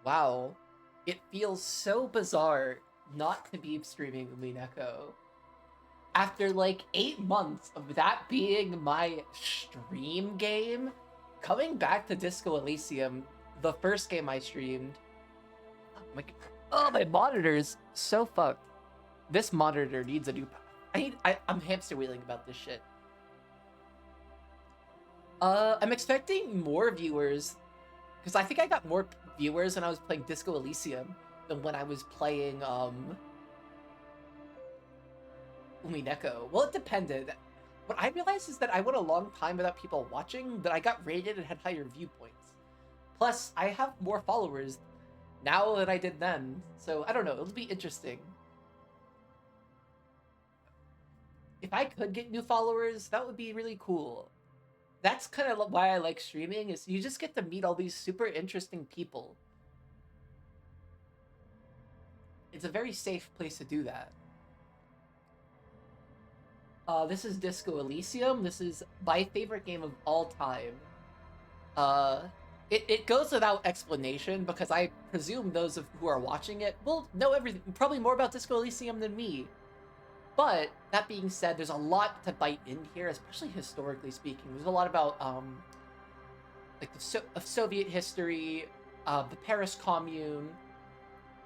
Wow. It feels so bizarre not to be streaming Umineko. After like 8 months of that being my stream game, coming back to Disco Elysium, the first game I streamed, my, my monitor's so fucked. This monitor needs a new. I'm hamster wheeling about this shit. I'm expecting more viewers because I think I got more viewers when I was playing Disco Elysium than when I was playing Umineko. Well, it depended. What I realized is that I went a long time without people watching, but I got rated and had higher viewpoints. Plus, I have more followers now than I did then, so I don't know. It'll be interesting. If I could get new followers, that would be really cool. That's kind of why I like streaming. Is you just get to meet all these super interesting people. It's a very safe place to do that. This is Disco Elysium. This is my favorite game of all time. Uh, it goes without explanation because I presume those of who are watching it will know everything, probably more about Disco Elysium than me. But that being said, there's a lot to bite in here, especially historically speaking. There's a lot about like of Soviet history, the Paris Commune.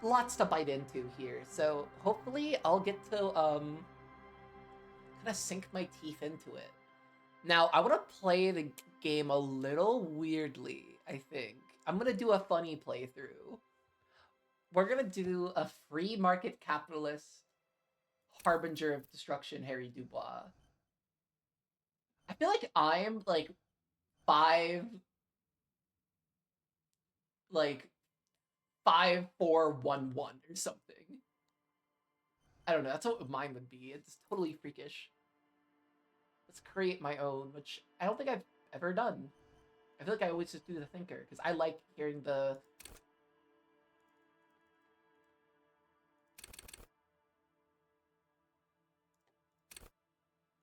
Lots to bite into here. So hopefully I'll get to kind of sink my teeth into it. Now I want to play the game a little weirdly. I think I'm gonna do a funny playthrough. We're gonna do a free market capitalist harbinger of destruction, Harry Dubois. I feel like I'm like five, like 5411 or something. I don't know. That's what mine would be. It's totally freakish. Let's create my own, which I don't think I've ever done. I feel like I always just do the thinker because I like hearing the.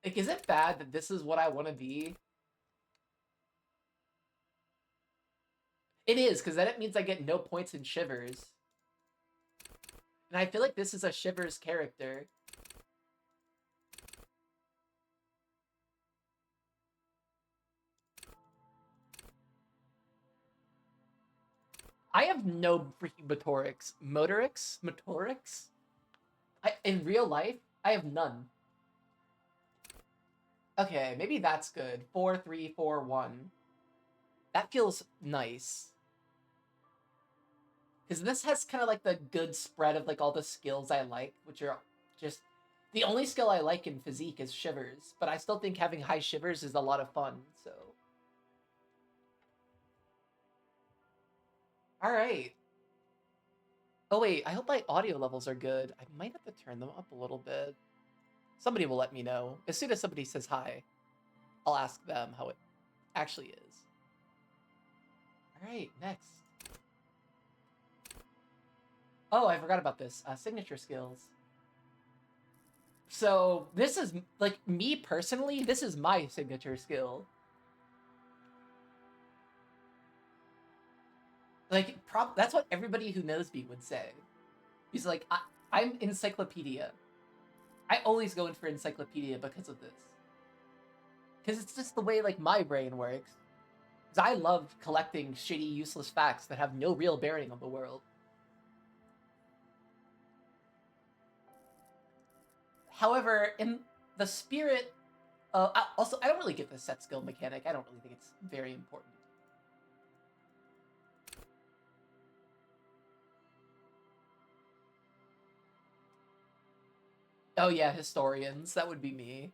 Like, is it bad that this is what I want to be? It is, because then it means I get no points in Shivers. And I feel like this is a Shivers character. I have no freaking motorics. Motorics? Motorics? In real life, I have none. Okay, maybe that's good. 4-3-4-1. That feels nice. Because this has kind of like the good spread of like all the skills I like, which are just the only skill I like in physique is shivers, but I still think having high shivers is a lot of fun. So, all right. Oh wait, I hope my audio levels are good. I might have to turn them up a little bit. Somebody will let me know as soon as somebody says hi. I'll ask them how it actually is. All right, next. Oh, I forgot about this. Signature skills. So this is like me personally. This is my signature skill. Like, that's what everybody who knows me would say. He's like, I'm encyclopedia. I always go in for encyclopedia because of this. Because it's just the way like my brain works. Because I love collecting shitty, useless facts that have no real bearing on the world. However, in the spirit, also I don't really get the set skill mechanic. I don't really think it's very important. Oh yeah, historians. That would be me.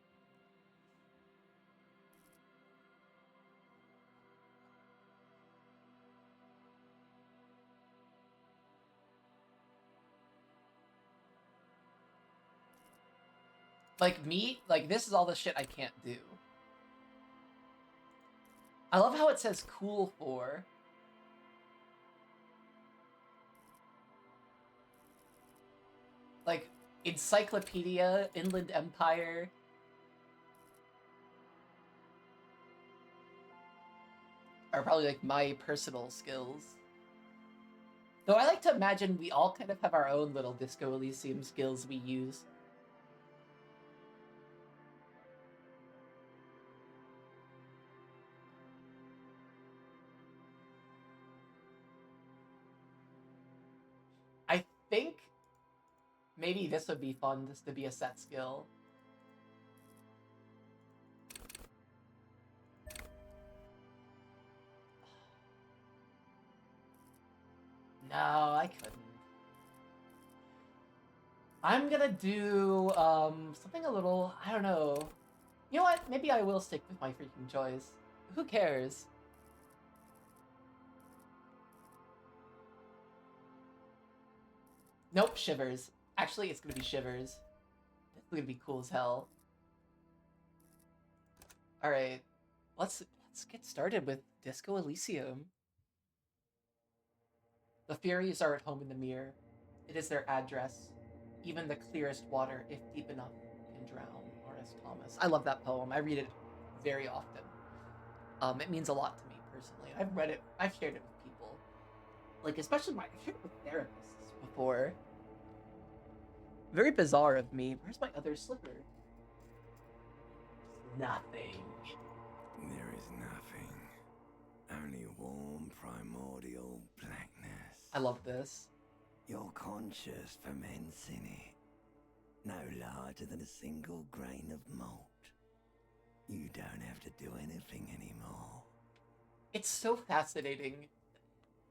Like me, like this is all the shit I can't do. I love how it says cool for. Like encyclopedia, Inland Empire. Are probably like my personal skills. Though I like to imagine we all kind of have our own little Disco Elysium skills we use. I think maybe this would be fun, just to be a set skill. No, I couldn't. I'm gonna do something a little, I don't know. You know what? Maybe I will stick with my freaking choice. Who cares? Nope, Shivers. Actually, it's gonna be Shivers. It's gonna be cool as hell. All right, let's get started with Disco Elysium. The Furies are at home in the mirror. It is their address. Even the clearest water, if deep enough, can drown. R.S. Thomas. I love that poem. I read it very often. It means a lot to me personally. I've read it. I've shared it with people, like especially I've shared it with therapists before. Very bizarre of me. Where's my other slipper? Nothing. There is nothing. Only warm primordial blackness. I love this. Your conscious ferments in it. No larger than a single grain of malt. You don't have to do anything anymore. It's so fascinating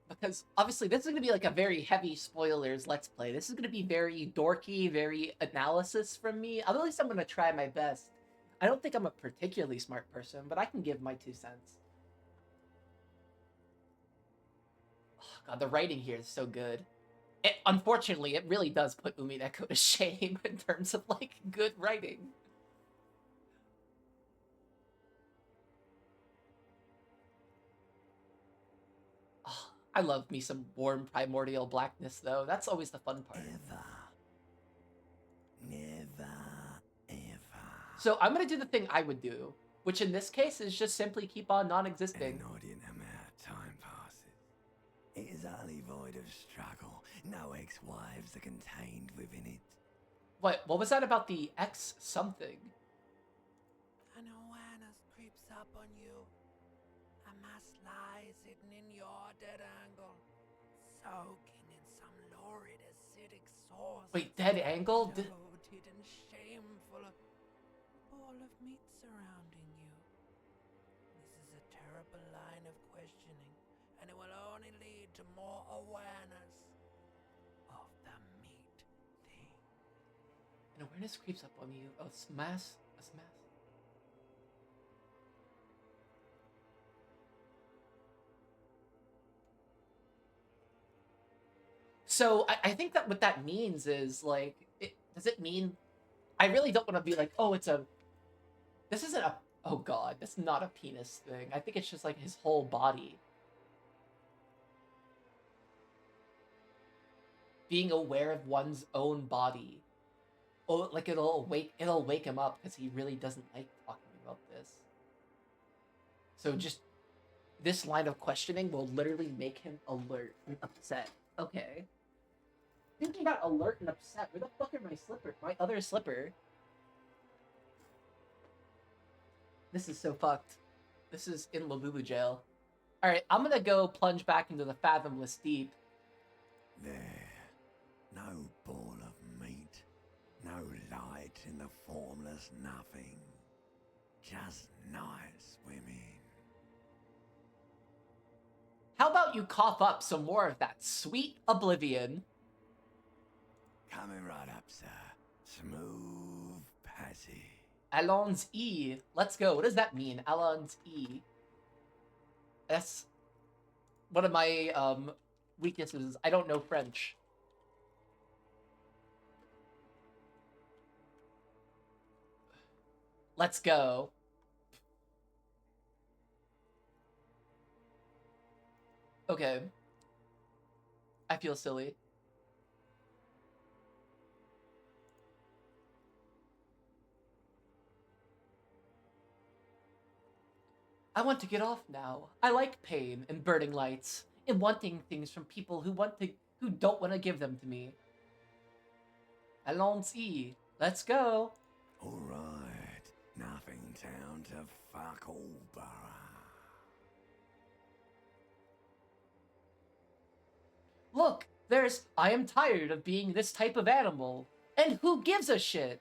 because obviously this is going to be like a very heavy spoilers let's play. This is going to be very dorky, very analysis from me. At least I'm going to try my best. I don't think I'm a particularly smart person, but I can give my 2 cents. Oh, God, the writing here is so good. Unfortunately, it really does put Umineko to shame in terms of like good writing. Oh, I love me some warm primordial blackness, though. That's always the fun part. Never, ever. So I'm gonna do the thing I would do, which in this case is just simply keep on non-existing. An inordinate amount of time passes. It is utterly void of struggle. No ex-wives are contained within it. What was that about the X something? An awareness creeps up on you. A mass lies hidden in your dead angle, soaking in some lurid acidic sauce. Wait, dead angle? Bloated and shameful. A ball of meat surrounding you. This is a terrible line of questioning, and it will only lead to more awareness of the meat thing. An awareness creeps up on you. A smash. So I think that what that means is like, does it mean? I really don't want to be like, oh, this isn't a. Oh God, that's not a penis thing. I think it's just like his whole body. Being aware of one's own body. Oh, like it'll wake him up because he really doesn't like talking about this. So just this line of questioning will literally make him alert and upset. Okay. Thinking about alert and upset. Where the fuck are my slipper? My other slipper. This is so fucked. This is in Labubu jail. Alright, I'm gonna go plunge back into the fathomless deep. There, no ball of meat, no light in the formless nothing, just night swimming. How about you cough up some more of that sweet oblivion? Coming right up, sir. Smooth passage. Allons E. Let's go. What does that mean? Allons E. That's one of my weaknesses. I don't know French. Let's go. Okay. I feel silly. I want to get off now. I like pain and burning lights. and wanting things from people who don't want to give them to me. Allons-y. Let's go. Alright, nothing town to fuck all borough. Look, there's I am tired of being this type of animal. And who gives a shit?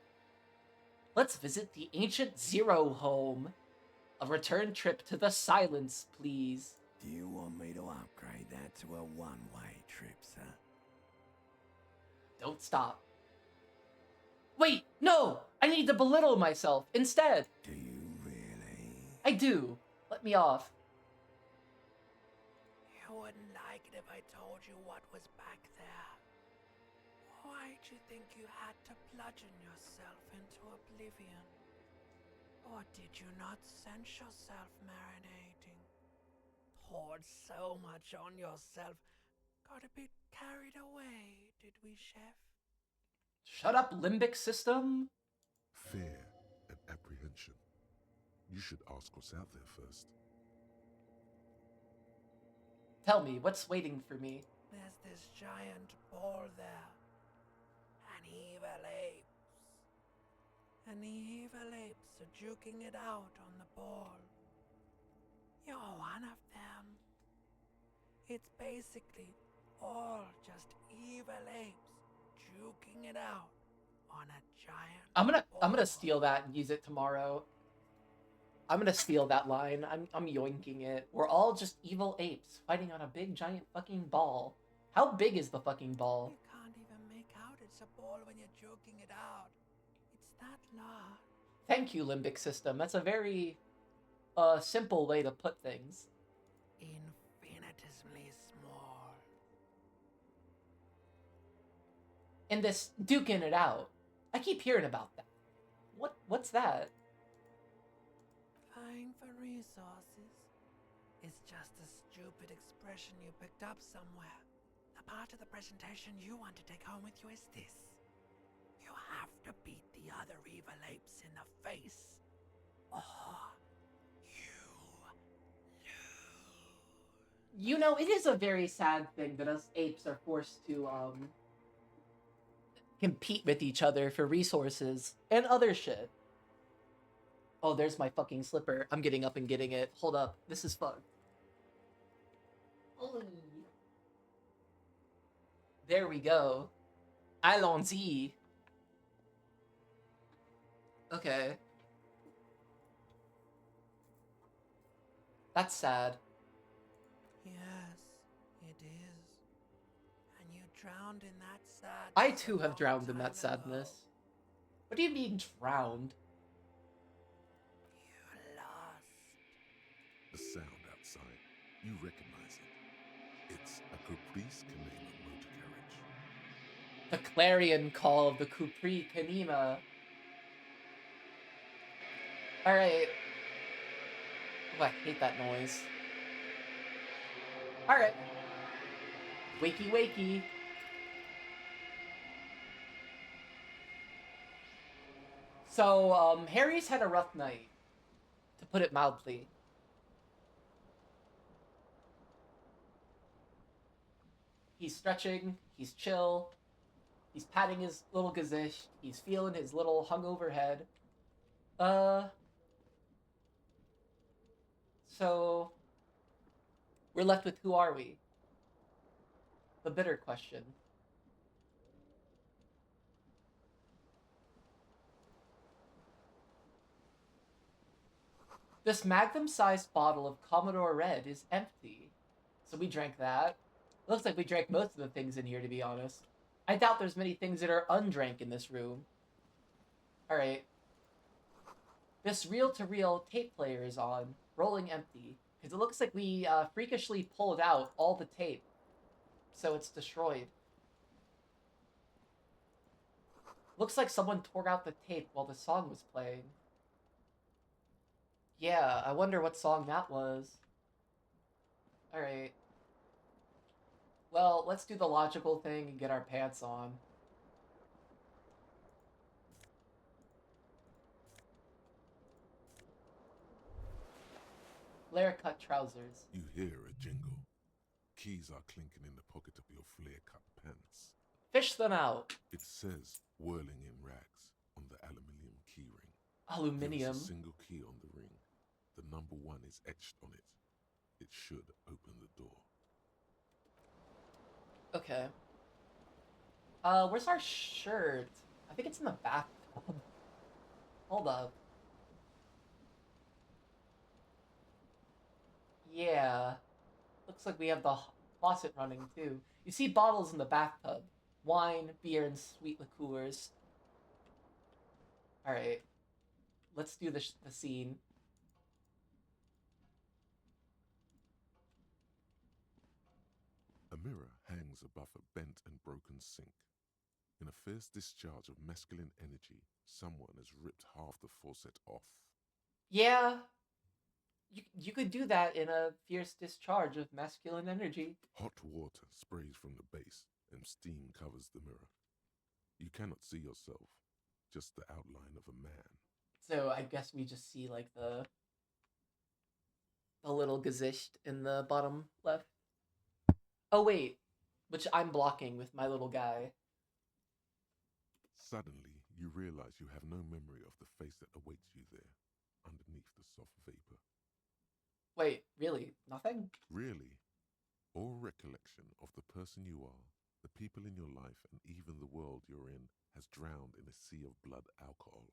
Let's visit the ancient Zero home. A return trip to the silence, please. Do you want me to upgrade that to a one-way trip, sir? Don't stop. Wait, no! I need to belittle myself instead. Do you really? I do. Let me off. You wouldn't like it if I told you what was back there. Why'd you think you had to bludgeon yourself into oblivion? Or did you not sense yourself marinating? Poured so much on yourself. Got a bit carried away, did we, Chef? Shut up, limbic system. Fear and apprehension. You should ask what's out there first. Tell me, what's waiting for me? There's this giant ball there. An evil apes. And the evil apes are juking it out on the ball. You're one of them. It's basically all just evil apes juking it out on a giant I'm gonna steal that and use it tomorrow. I'm gonna steal that line. I'm yoinking it. We're all just evil apes fighting on a big giant fucking ball. How big is the fucking ball? You can't even make out it's a ball when you're joking it out. It's that large. Thank you, limbic system. That's a very simple way to put things. Infinitesimally small. And this duking it out. I keep hearing about that. What's that? Vying for resources is just a stupid expression you picked up somewhere. The part of the presentation you want to take home with you is this. You have to beat the other evil apes in the face, or you lose. You know, it is a very sad thing that us apes are forced to compete with each other for resources and other shit. Oh, there's my fucking slipper. I'm getting up and getting it. Hold up. This is fun. Oy. There we go. Allons-y. Okay. That's sad. Yes, it is. And you drowned in that sadness. I too a have long drowned in that time ago. sadness. What do you mean drowned? You lost. The sound outside, you recognize it. It's a Caprice Canema motor carriage. The clarion call of the Kupri Kanima. Alright. Oh, I hate that noise. Alright. Wakey wakey. So, Harry's had a rough night, to put it mildly. He's stretching, he's chill, he's patting his little gazish, he's feeling his little hungover head. So, we're left with who are we? The bitter question. This magnum-sized bottle of Commodore Red is empty. So we drank that. It looks like we drank most of the things in here, to be honest. I doubt there's many things that are undrank in this room. Alright. This reel-to-reel tape player is on, rolling empty. Because it looks like we freakishly pulled out all the tape. So it's destroyed. Looks like someone tore out the tape while the song was playing. Yeah, I wonder what song that was. Alright. Well, let's do the logical thing and get our pants on. Flare cut trousers. You hear a jingle. keys are clinking in the pocket of your flare-cut pants. Fish them out. It says whirling in rags on the aluminium keyring. Aluminium. There is a single key on the ring. The number 1 is etched on it. It should open the door. Okay. Where's our shirt? I think it's in the bathtub. Hold up. Yeah. Looks like we have the faucet running too. You see bottles in the bathtub. Wine, beer, and sweet liqueurs. Alright. Let's do the scene. A mirror hangs above a bent and broken sink. In a fierce discharge of masculine energy, someone has ripped half the faucet off. Yeah. You could do that in a fierce discharge of masculine energy. Hot water sprays from the base and steam covers the mirror. You cannot see yourself, just the outline of a man. So I guess we just see like the little Gesicht in the bottom left. Oh wait, which I'm blocking with my little guy. Suddenly, you realize you have no memory of the face that awaits you there, underneath the soft vapor. Wait, really? Nothing? Really? All recollection of the person you are, the people in your life, and even the world you're in has drowned in a sea of blood alcohol.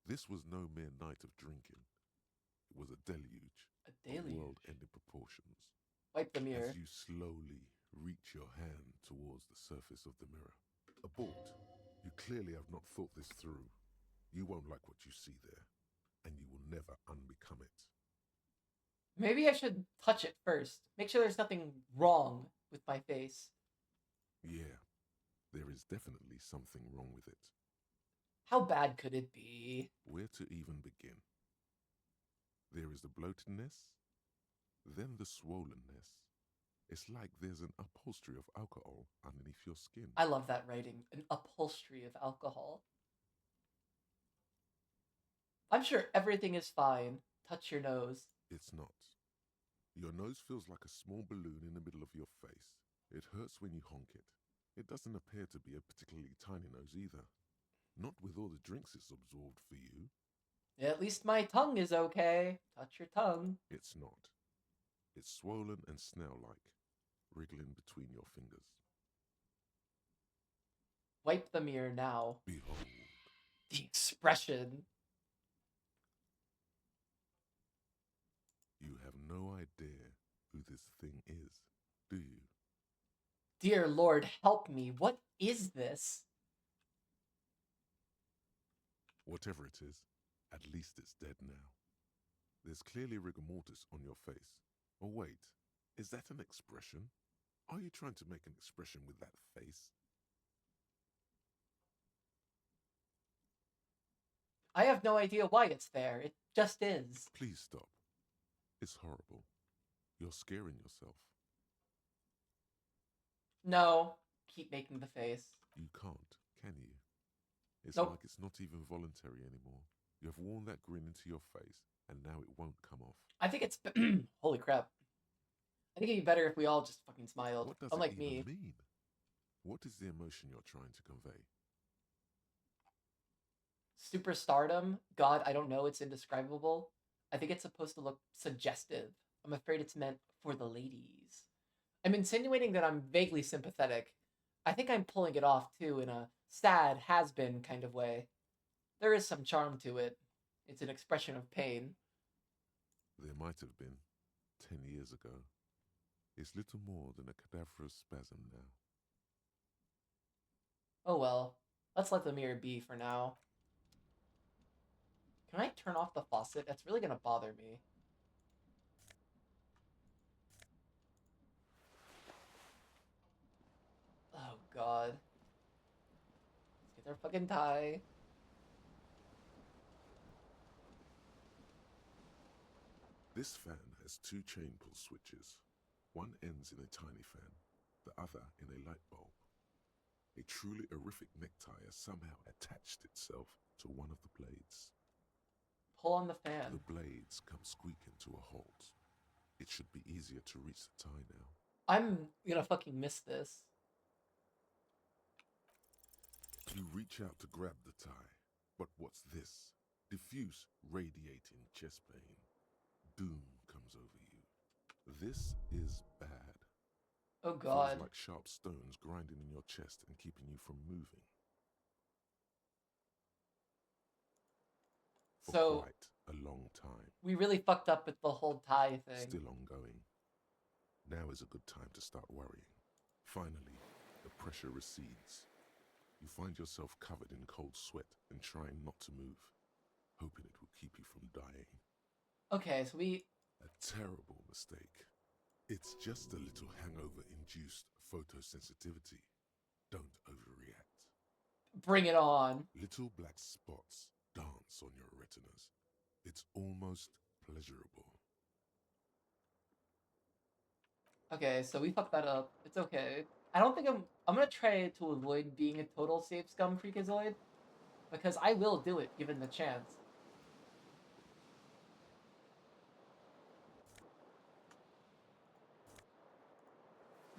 This was no mere night of drinking. It was a deluge. A deluge? Of world-ending proportions. Wipe the mirror. As you slowly reach your hand towards the surface of the mirror. Abort. You clearly have not thought this through. You won't like what you see there, and you will never unbecome it. Maybe I should touch it first. Make sure there's nothing wrong with my face. Yeah, there is definitely something wrong with it. How bad could it be? Where to even begin? There is the bloatedness, then the swollenness. It's like there's an upholstery of alcohol underneath your skin. I love that writing. An upholstery of alcohol. I'm sure everything is fine. Touch your nose. It's not. Your nose feels like a small balloon in the middle of your face. It hurts when you honk it. It doesn't appear to be a particularly tiny nose either. Not with all the drinks it's absorbed for you. At least my tongue is okay. Touch your tongue. It's not. It's swollen and snail-like, wriggling between your fingers. Wipe the mirror now. Behold. The expression. You have no idea who this thing is, do you? Dear Lord, help me. What is this? Whatever it is, at least it's dead now. There's clearly rigor mortis on your face. Oh wait, is that an expression? Are you trying to make an expression with that face? I have no idea why it's there. It just is. Please stop. It's horrible. You're scaring yourself. No. Keep making the face. You can't, can you? It's Nope. like it's not even voluntary anymore. You have worn that grin into your face, and now it won't come off. I think it's... Holy crap. I think it'd be better if we all just fucking smiled. What does Unlike it me. even mean? What is the emotion you're trying to convey? Superstardom? God, I don't know. It's indescribable. I think it's supposed to look suggestive. I'm afraid it's meant for the ladies. I'm insinuating that I'm vaguely sympathetic. I think I'm pulling it off, too, in a sad, has-been kind of way. There is some charm to it. It's an expression of pain. There might have been 10 years ago. It's little more than a cadaverous spasm now. Oh well. Let's let the mirror be for now. Can I turn off the faucet? That's really gonna bother me. Oh god. Let's get their fucking tie. This fan has 2 chain pull switches. One ends in a tiny fan, the other in a light bulb. A truly horrific necktie has somehow attached itself to one of the blades. Pull on the fan. The blades come squeaking to a halt. It should be easier to reach the tie now. I'm gonna fucking miss this. You reach out to grab the tie, but what's this? Diffuse, radiating chest pain. Doom comes over you. This is bad. Oh Feels god. like sharp stones grinding in your chest and keeping you from moving. For So quite a long time. we really fucked up with the whole tie thing. Still ongoing. Now is a good time to start worrying. Finally, the pressure recedes. You find yourself covered in cold sweat and trying not to move, hoping it will keep you from dying. Okay, so we... A terrible mistake. It's just a little hangover-induced photosensitivity. Don't overreact. Bring it on. Little black spots dance on your retinas. It's almost pleasurable. Okay, so we fucked that up. It's okay. I don't think I'm gonna try to avoid being a total safe scum freakazoid, because I will do it given the chance.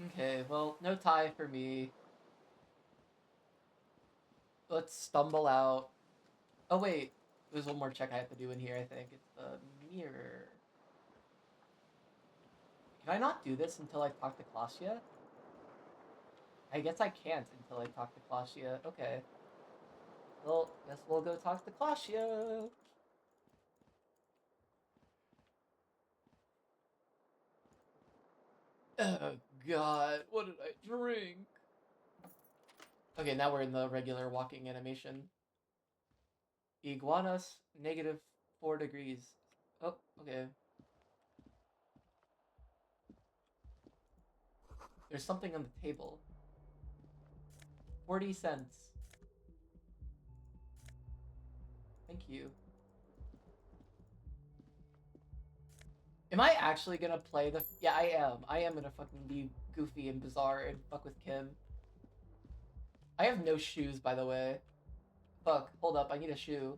Okay, well, no tie for me. Let's stumble out. Oh wait, there's one more check I have to do in here, I think. It's the mirror. Can I not do this until I talk to Klasia? I guess I can't until I talk to Klasia. Okay. Well, guess we'll go talk to Klasia. Oh god, what did I drink? Okay, now we're in the regular walking animation. Iguanas, -4 degrees. Oh, okay. There's something on the table. 40 cents. Thank you. Am I actually gonna play the... Yeah, I am. I am gonna fucking be goofy and bizarre and fuck with Kim. I have no shoes, by the way. Fuck, hold up, I need a shoe.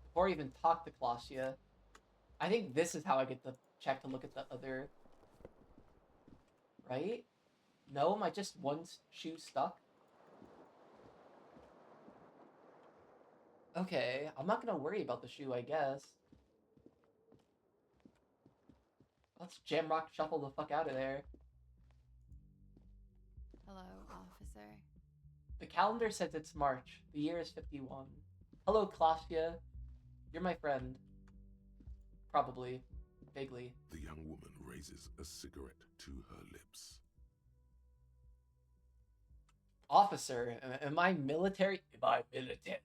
Before I even talk to Klasia. I think this is how I get the check to look at the other... Right? No, am I just one shoe stuck? Okay, I'm not gonna worry about the shoe, I guess. Let's jamrock shuffle the fuck out of there. Hello, officer. The calendar says it's March. The year is 51. Hello, Klasia. You're my friend. Probably. Vaguely. The young woman raises a cigarette to her lips. Officer, am I military? Am I military?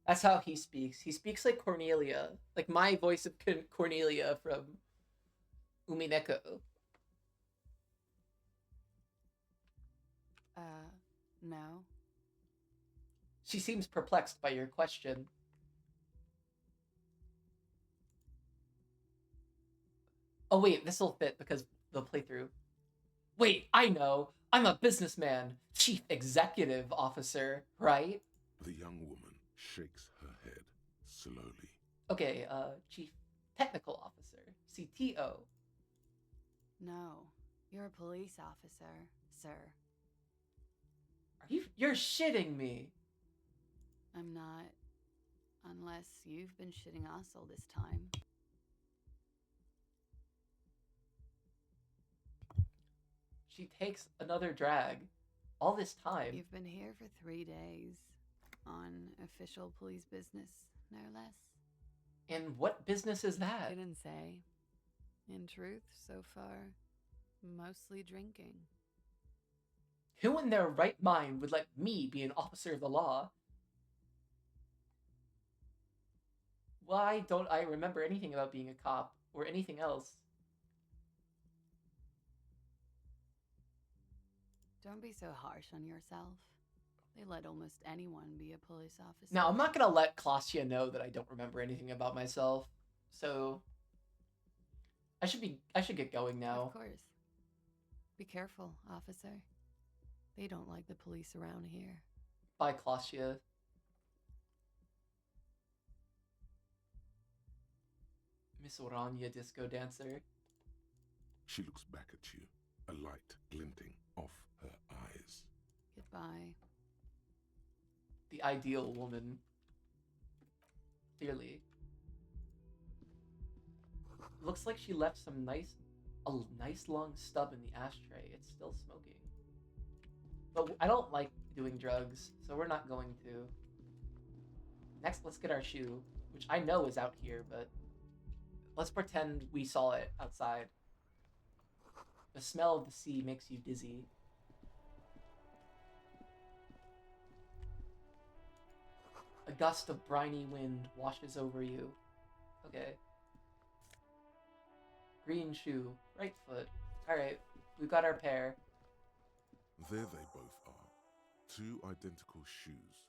That's how he speaks. He speaks like Cornelia. Like my voice of Cornelia from Umineko. No. She seems perplexed by your question. Oh wait, this'll fit because the playthrough. Wait, I know. I'm a businessman. Chief executive officer, right? The young woman shakes her head slowly. Okay, chief technical officer. CTO. No. You're a police officer, sir. You're shitting me. I'm not. Unless you've been shitting us all this time. She takes another drag. All this time. You've been here for 3 days. On official police business, no less. And what business is that? Didn't say. In truth, so far, mostly drinking. Who in their right mind would let me be an officer of the law? Why don't I remember anything about being a cop or anything else? Don't be so harsh on yourself. They let almost anyone be a police officer. Now, I'm not gonna let Klasia know that I don't remember anything about myself, so I should get going now. Of course. Be careful, officer. They don't like the police around here. Bye, Klasia. Miss Orania Disco Dancer. She looks back at you, a light glinting off her eyes. Goodbye. The ideal woman. Clearly. Looks like she left a nice long stub in the ashtray. It's still smoking. But I don't like doing drugs, so we're not going to. Next, let's get our shoe, which I know is out here, but let's pretend we saw it outside. The smell of the sea makes you dizzy. A gust of briny wind washes over you. Okay. Green shoe, right foot. Alright, we've got our pair. There they both are. Two identical shoes,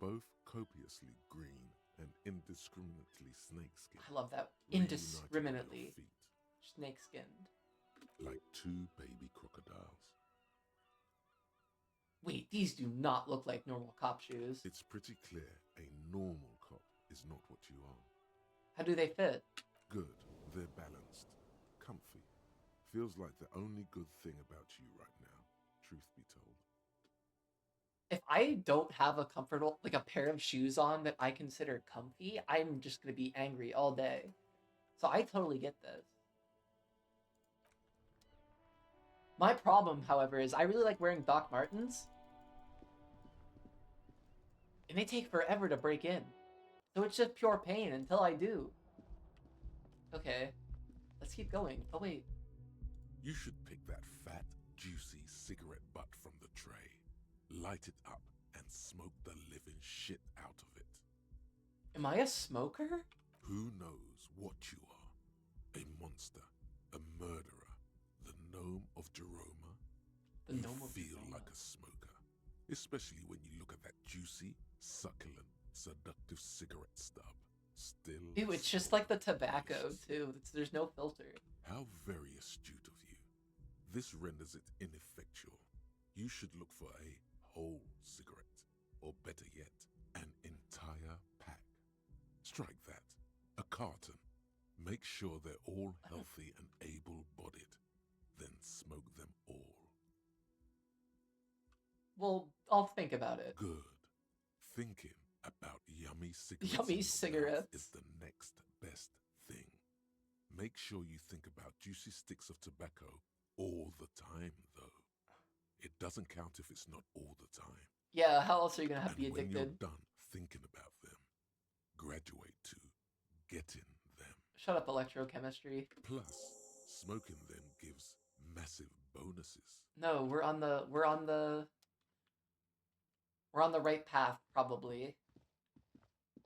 both copiously green and indiscriminately snakeskin. I love that. Reunited at your Indiscriminately feet, snake-skinned. like two baby crocodiles. Wait, these do not look like normal cop shoes. It's pretty clear a normal cop is not what you are. How do they fit? Good, they're balanced, comfy. Feels like the only good thing about you right now, truth be told. If I don't have a comfortable, like a pair of shoes on that I consider comfy, I'm just gonna be angry all day. So I totally get this. My problem, however, is I really like wearing Doc Martens. And they take forever to break in. So it's just pure pain until I do. Okay. Let's keep going. Oh, wait. You should pick that fat, juicy cigarette butt from the tray, light it up, and smoke the living shit out of it. Am I a smoker? Who knows what you are? A monster, a murderer, the gnome of Jeroma? The You gnome of feel Jeroma. like a smoker, especially when you look at that juicy, succulent, seductive cigarette stub. Still Ew, it's just like the smoking tobacco, delicious. too. There's no filter. How very astute of you. This renders it ineffectual. You should look for a whole cigarette, or better yet, an entire pack. Strike that. A carton. Make sure they're all healthy and able-bodied. Then smoke them all. Well, I'll think about it. Good. Thinking about yummy cigarettes Yummy in your mouth cigarettes. is the next best thing. Make sure you think about juicy sticks of tobacco all the time, though. It doesn't count if it's not all the time. Yeah, how else are you gonna have to be And when you're addicted? done thinking about them, graduate to getting them. Shut up, electrochemistry. Plus, smoking them gives massive bonuses. No, we're on the right path, probably.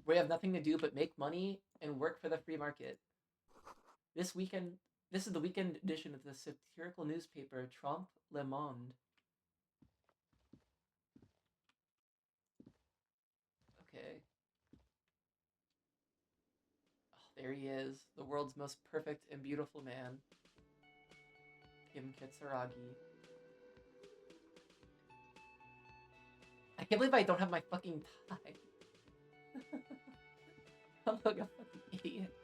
We have nothing to do but make money and work for the free market. This is the weekend edition of the satirical newspaper Trompe Le Monde. Okay. Oh, there he is, the world's most perfect and beautiful man. Kim Kitsuragi. I can't believe I don't have my fucking tie. I look like a fucking idiot.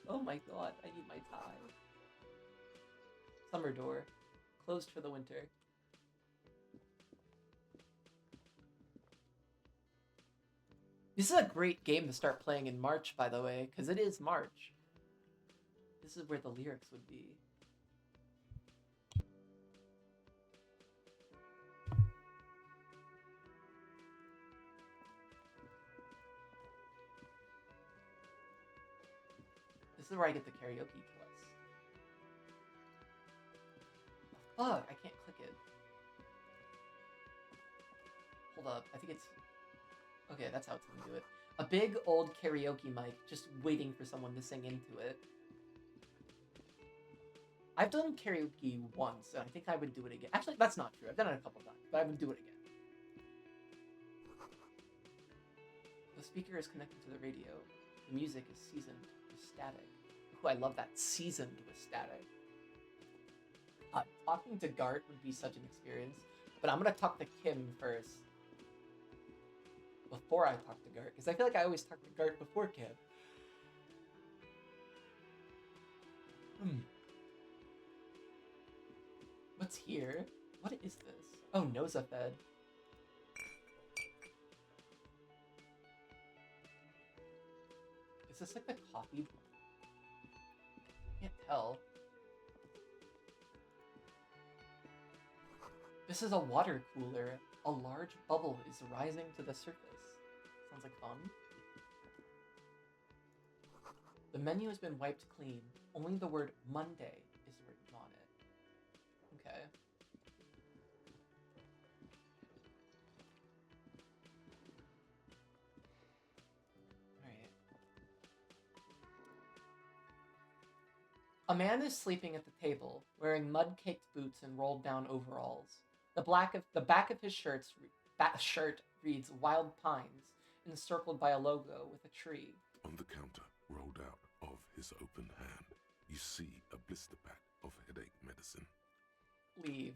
Oh my god, I need my tie. Summer door. Closed for the winter. This is a great game to start playing in March, by the way, because it is March. This is where the lyrics would be. This is where I get the karaoke plus. Oh, fuck, I can't click it. Hold up, I think it's... Okay, that's how it's gonna do it. A big old karaoke mic, just waiting for someone to sing into it. I've done karaoke once, and I think I would do it again. Actually, that's not true. I've done it a couple times, but I would do it again. The speaker is connected to the radio. The music is seasoned with static. Ooh, I love that. Seasoned with static. Talking to Gart would be such an experience, but I'm gonna talk to Kim first. Before I talk to Gart, because I feel like I always talk to Gart before Kim. What's here? What is this? Oh, Nosafed. Is this like the coffee? Can't tell. This is a water cooler. A large bubble is rising to the surface. Sounds like fun. The menu has been wiped clean. Only the word Monday is written on it. Okay. Alright. A man is sleeping at the table, wearing mud-caked boots and rolled down overalls. The back of his shirt reads Wild Pines, encircled by a logo with a tree. On the counter, rolled out of his open hand, you see a blister pack of headache medicine. Leave.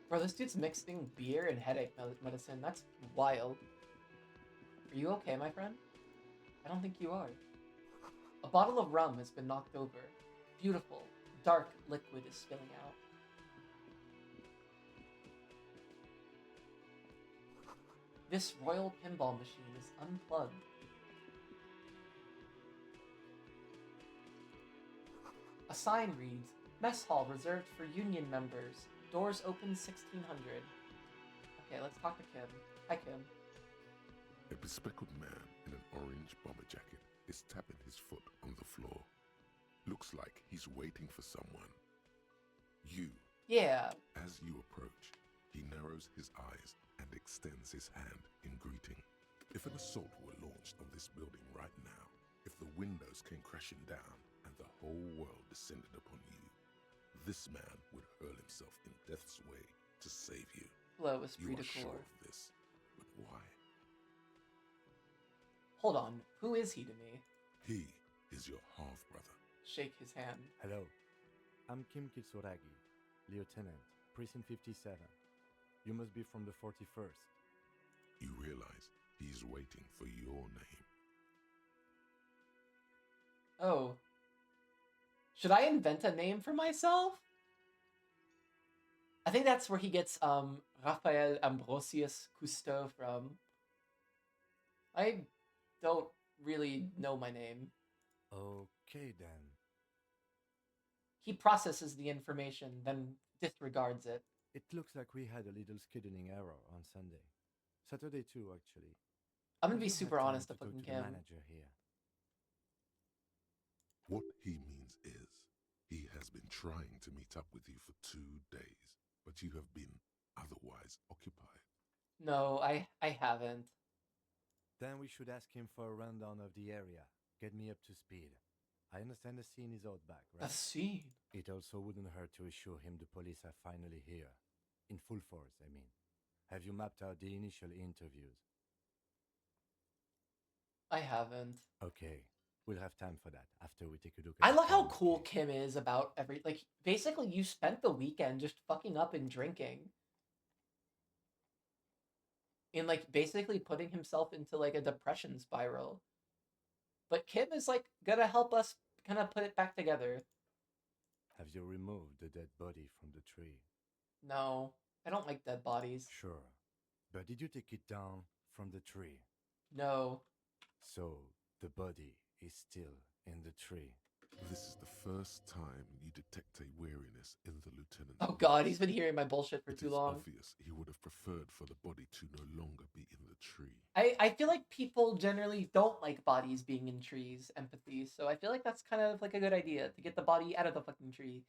Bro, this dude's mixing beer and headache medicine. That's wild. Are you okay, my friend? I don't think you are. A bottle of rum has been knocked over. Beautiful, dark liquid is spilling out. This royal pinball machine is unplugged. A sign reads, Mess hall reserved for union members. Doors open 1600. Okay, let's talk to Kim. Hi, Kim. A bespectacled man in an orange bomber jacket is tapping his foot on the floor. Looks like he's waiting for someone. You. Yeah. As you approach, he narrows his eyes and extends his hand in greeting. If an assault were launched on this building right now, if the windows came crashing down and the whole world descended upon you, this man would hurl himself in death's way to save you. Hello, You Esprit are de sure Corps. of this, but why? Hold on, who is he to me? He is your half-brother. Shake his hand. Hello, I'm Kim Kitsuragi, Lieutenant, Precinct 57. You must be from the 41st. You realize he's waiting for your name. Oh. Should I invent a name for myself? I think that's where he gets Raphael Ambrosius Cousteau from. I don't really know my name. Okay then. He processes the information, then disregards it. It looks like we had a little scheduling error on Sunday. Saturday too, actually. I'm gonna Have be you had super time honest to talk fucking to the Kim. manager here? What he means is, he has been trying to meet up with you for 2 days, but you have been otherwise occupied. No, I haven't. Then we should ask him for a rundown of the area. Get me up to speed. I understand the scene is out back, A right? scene. It also wouldn't hurt to assure him the police are finally here. In full force, I mean. Have you mapped out the initial interviews? I haven't. Okay, we'll have time for that after we take a look I at the love how crime cool scene. Kim is about like, basically you spent the weekend just fucking up and drinking. And, like, basically putting himself into, like, a depression spiral. But Kim is, like, gonna help us kind of put it back together. Have you removed the dead body from the tree? No, I don't like dead bodies. Sure. But did you take it down from the tree? No. So, the body is still in the tree. This is the first time you detect a weariness in the lieutenant's Oh god, voice. he's been hearing my bullshit for It too is long. obvious he would have preferred for the body to no longer be in the tree. I feel like people generally don't like bodies being in trees, empathy, so I feel like that's kind of like a good idea, to get the body out of the fucking tree.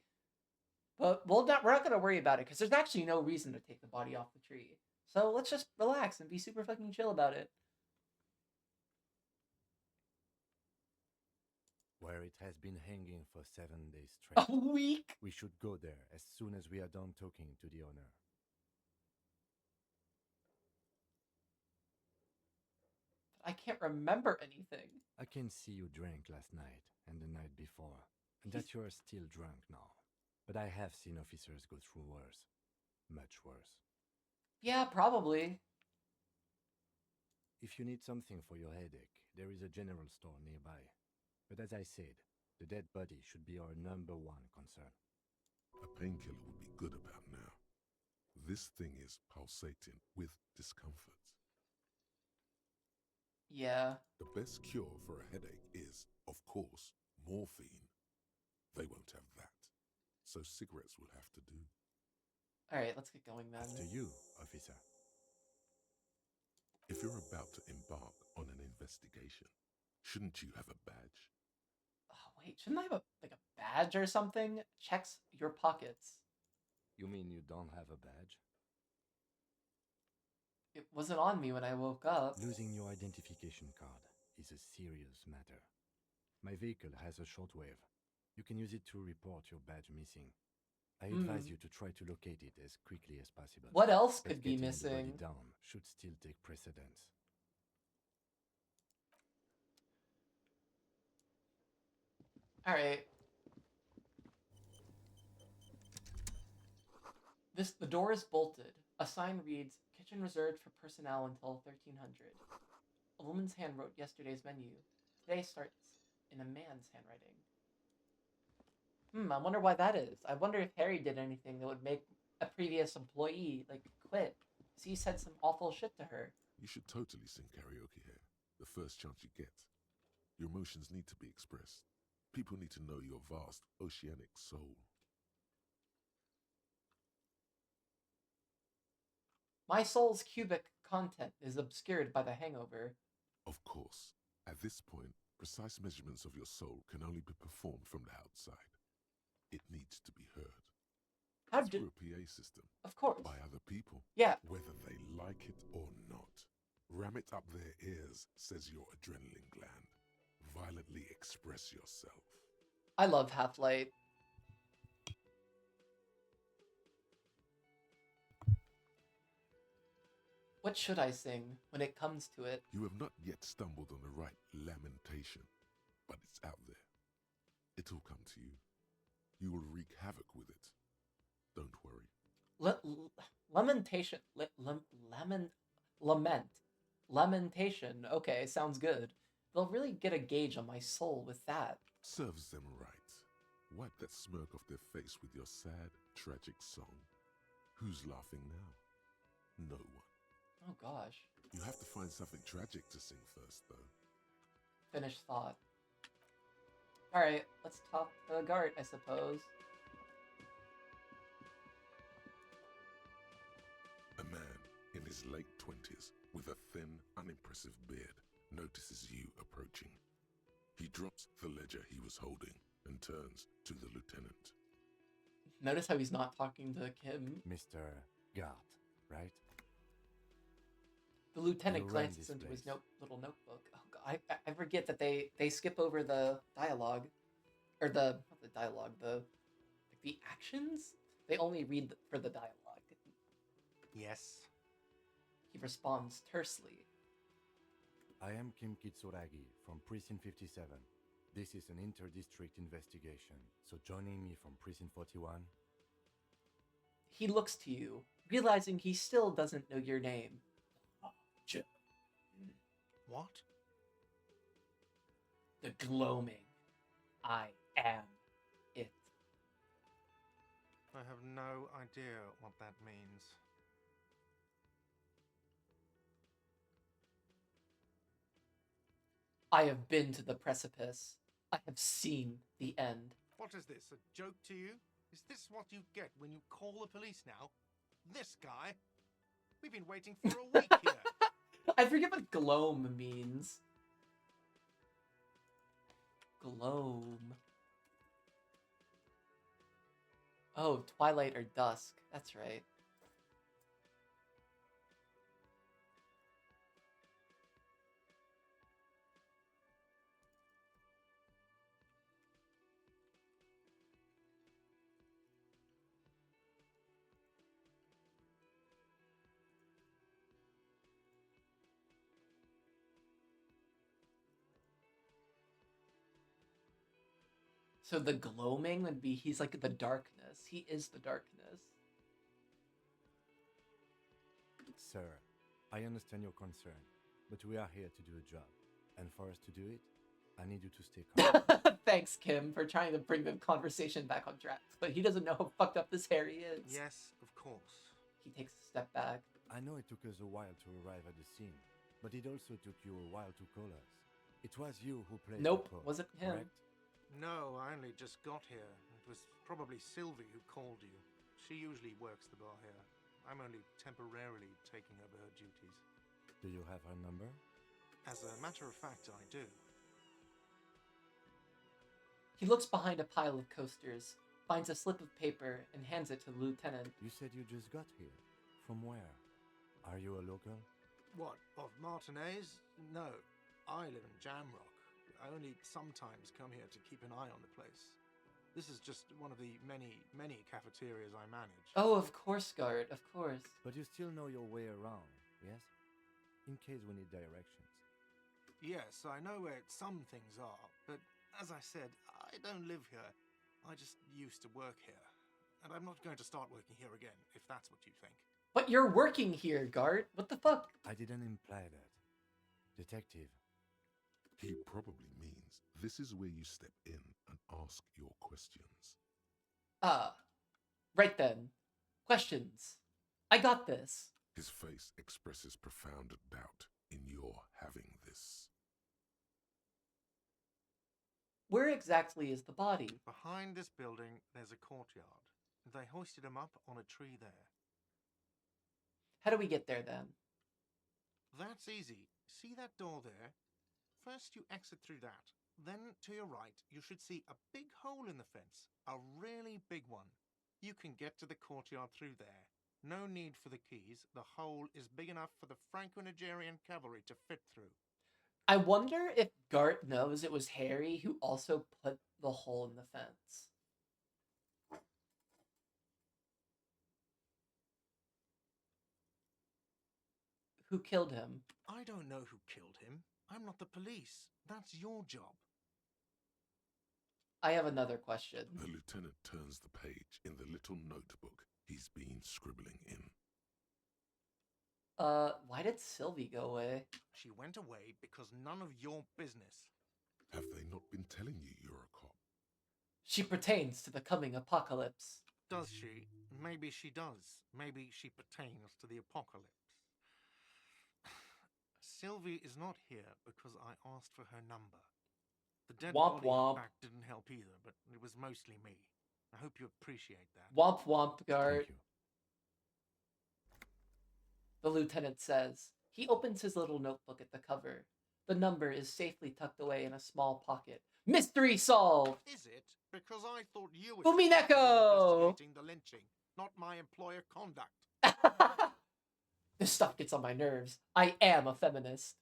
But we're not gonna worry about it, because there's actually no reason to take the body off the tree. So let's just relax and be super fucking chill about it. Where it has been hanging for 7 days A straight. week? We should go there as soon as we are done talking to the owner. I can't remember anything. I can see you drank last night and the night before, and that you are still drunk now. But I have seen officers go through worse. Much worse. Yeah, probably. If you need something for your headache, there is a general store nearby. But as I said, The dead body should be our number one concern. A painkiller would be good about now. This thing is pulsating with discomfort. Yeah. The best cure for a headache is, of course, morphine. They won't have that. So cigarettes will have to do. Alright, let's get going then. After you, officer. If you're about to embark on an investigation, shouldn't you have a badge? Oh, wait, shouldn't I have a badge or something? Checks your pockets. You mean you don't have a badge? It wasn't on me when I woke up. Losing your identification card is a serious matter. My vehicle has a shortwave. You can use it to report your badge missing. I advise you to try to locate it as quickly as possible. What else But could be getting the missing? body down should still take precedence. Alright. The door is bolted. A sign reads, "Kitchen reserved for personnel until 1300." A woman's hand wrote yesterday's menu. Today starts in a man's handwriting. I wonder why that is. I wonder if Harry did anything that would make a previous employee, like, quit. So he said some awful shit to her. You should totally sing karaoke here, the first chance you get. Your emotions need to be expressed. People need to know your vast, oceanic soul. My soul's cubic content is obscured by the hangover. Of course, at this point, precise measurements of your soul can only be performed from the outside. It needs to be heard. How did... Through a PA system. Of course. By other people. Yeah. Whether they like it or not. Ram it up their ears, says your adrenaline gland. Violently express yourself. I love Half-Light. What should I sing when it comes to it? You have not yet stumbled on the right lamentation, but it's out there. It'll come to you. You will wreak havoc with it. Don't worry. Lamentation. Lamentation. Okay, sounds good. They'll really get a gauge on my soul with that. Serves them right. Wipe that smirk off their face with your sad, tragic song. Who's laughing now? No one. Oh gosh. You have to find something tragic to sing first, though. Finished thought. Alright, let's talk to Gart, I suppose. A man in his late 20s with a thin, unimpressive beard notices you approaching. He drops the ledger he was holding and turns to the lieutenant. Notice how he's not talking to Kim. Mr. Gart, right? The lieutenant You ran glances this into his place. little notebook. Oh god, I forget that they skip over the dialogue, or not the dialogue, the actions. They only read for the dialogue. Yes. He responds tersely. I am Kim Kitsuragi from Precinct 57. This is an inter-district investigation, so joining me from Precinct 41... He looks to you, realizing he still doesn't know your name. What? The gloaming. I am it. I have no idea what that means. I have been to the precipice. I have seen the end. What is this, a joke to you? Is this what you get when you call the police now? This guy? We've been waiting for a week here. I forget what gloam means. Gloam. Oh, twilight or dusk. That's right. So the gloaming would be he's like the darkness. He is the darkness. Sir, I understand your concern, but we are here to do a job. And for us to do it, I need you to stay calm. Thanks, Kim, for trying to bring the conversation back on track. But he doesn't know how fucked up this Harry is. Yes, of course. He takes a step back. I know it took us a while to arrive at the scene, but it also took you a while to call us. It was you who played Nope, the call, wasn't him. correct? No, I only just got here. It was probably Sylvie who called you. She usually works the bar here. I'm only temporarily taking over her duties. Do you have her number? As a matter of fact, I do. He looks behind a pile of coasters, finds a slip of paper, and hands it to the lieutenant. You said you just got here. From where? Are you a local? What, of Martinez? No, I live in Jamrock. I only sometimes come here to keep an eye on the place. This is just one of the many cafeterias I manage. Oh, of course, Guard, of course. But you still know your way around, yes? In case we need directions. Yes, I know where some things are, but as I said, I don't live here. I just used to work here. And I'm not going to start working here again, if that's what you think. But you're working here, Guard. What the fuck? I didn't imply that. Detective. He probably means this is where you step in and ask your questions. Right then. Questions. I got this. His face expresses profound doubt in your having this. Where exactly is the body? Behind this building, there's a courtyard. They hoisted him up on a tree there. How do we get there then? That's easy. See that door there? First you exit through that. Then to your right, you should see a big hole in the fence. A really big one. You can get to the courtyard through there. No need for the keys. The hole is big enough for the Franco-Nigerian cavalry to fit through. I wonder if Gart knows it was Harry who also put the hole in the fence. Who killed him? I don't know who killed him. I'm not the police. That's your job. I have another question. The lieutenant turns the page in the little notebook he's been scribbling in. Why did Sylvie go away? She went away because none of your business. Have they not been telling you you're a cop? She pertains to the coming apocalypse. Does she? Maybe she does. Maybe she pertains to the apocalypse. Sylvie is not here because I asked for her number. The dead Womp body womp. back didn't help either, but it was mostly me. I hope you appreciate that. Womp womp, Gart. Thank you. The lieutenant says. He opens his little notebook at the cover. The number is safely tucked away in a small pocket. Mystery solved! Is it? Because I thought you were Fumineko! investigating the lynching, not my employer conduct. This stuff gets on my nerves. I am a feminist.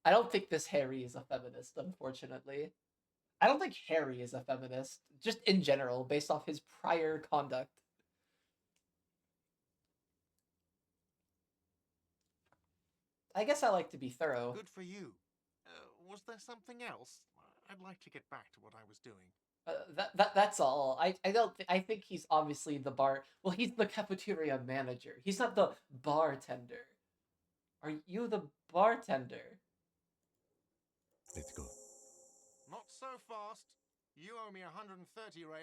I don't think this Harry is a feminist, unfortunately. I don't think Harry is a feminist, just in general, based off his prior conduct. I guess I like to be thorough. Good for you. Was there something else? I'd like to get back to what I was doing. That's all. I think he's obviously the bar. Well, he's the cafeteria manager. He's not the bartender. Are you the bartender? Let's go. Not so fast. You owe me 130 real.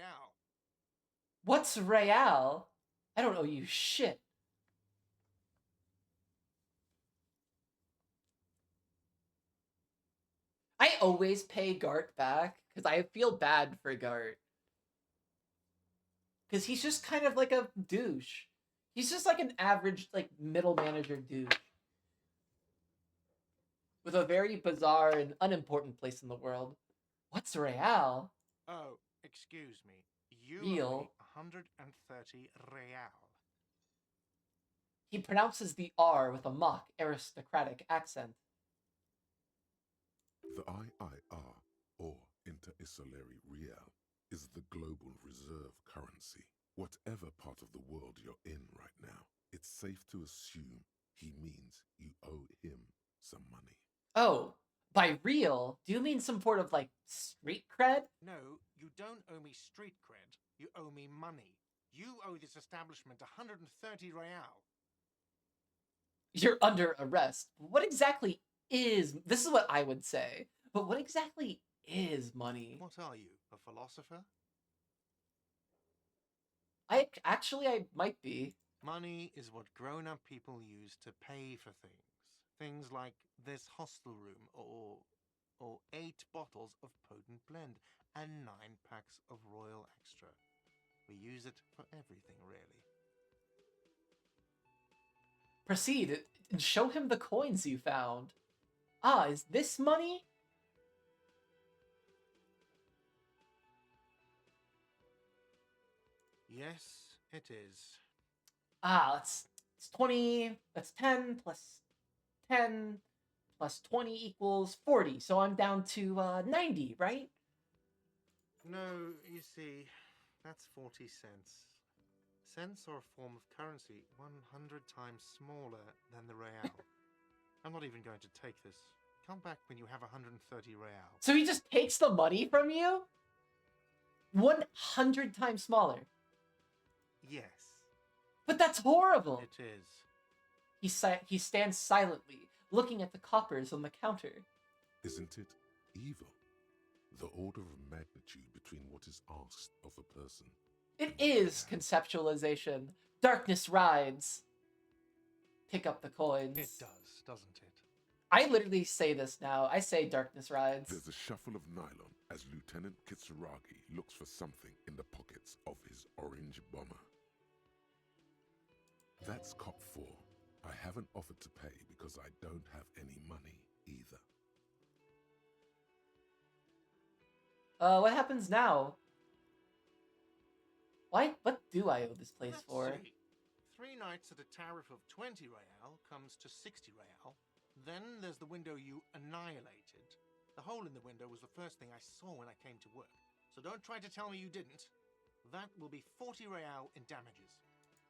What's real? I don't owe you shit. I always pay Gart back because I feel bad for Gart. Because he's just kind of like a douche. He's just like an average, like, middle manager douche. With a very bizarre and unimportant place in the world. What's real? Oh, excuse me. You Real. owe me 130 real. He pronounces the R with a mock aristocratic accent. The IIR, or Interisolary Real, is the global reserve currency. Whatever part of the world you're in right now, it's safe to assume he means you owe him some money. Oh, by real, do you mean some sort of, like, street cred? No, you don't owe me street cred. You owe me money. You owe this establishment 130 real. You're under arrest. What exactly is... This is what I would say. But what exactly is money? What are you, a philosopher? I might be. Money is what grown-up people use to pay for things. Things like this hostel room, or 8 bottles of potent blend, and 9 packs of Royal Extra. We use it for everything, really. Proceed and show him the coins you found. Ah, is this money? Yes, it is. Ah, it's 20, that's 10 plus 10 plus 20 equals 40. So I'm down to 90, right? No, you see, that's 40 cents. Cents are a form of currency 100 times smaller than the real. I'm not even going to take this. Come back when you have 130 real. So he just takes the money from you? 100 times smaller. Yes, But that's horrible. it is. He stands silently, looking at the coppers on the counter. Isn't it evil? The order of magnitude between what is asked of a person. It is conceptualization. Darkness rides. Pick up the coins. It does, doesn't it? I literally say this now. I say darkness rides. There's a shuffle of nylon as Lieutenant Kitsuragi looks for something in the pockets of his orange bomber. That's cop 4. I haven't offered to pay because I don't have any money either. What happens now? What do I owe this place Let's for? see. 3 nights at a tariff of 20 real comes to 60 real. Then there's the window you annihilated. The hole in the window was the first thing I saw when I came to work. So don't try to tell me you didn't. That will be 40 real in damages.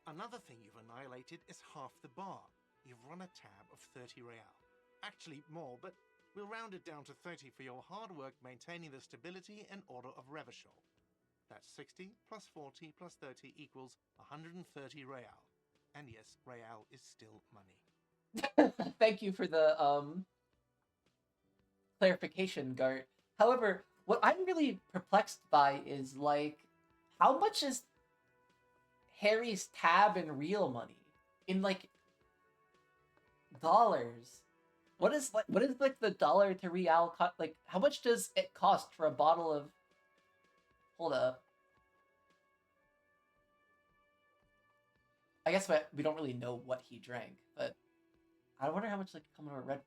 Another thing you've annihilated is half the bar. You've run a tab of 30 real. Actually more, but we'll round it down to 30 for your hard work maintaining the stability and order of Revachol. That's 60 plus 40 plus 30 equals 130 real. And yes, real is still money. Thank you for the clarification, Gart. However, what I'm really perplexed by is like, how much is Harry's tab in real money? In like dollars? What is like the dollar to real like how much does it cost for a bottle of... Hold up. I guess we don't really know what he drank, but I wonder how much like a Commodore Red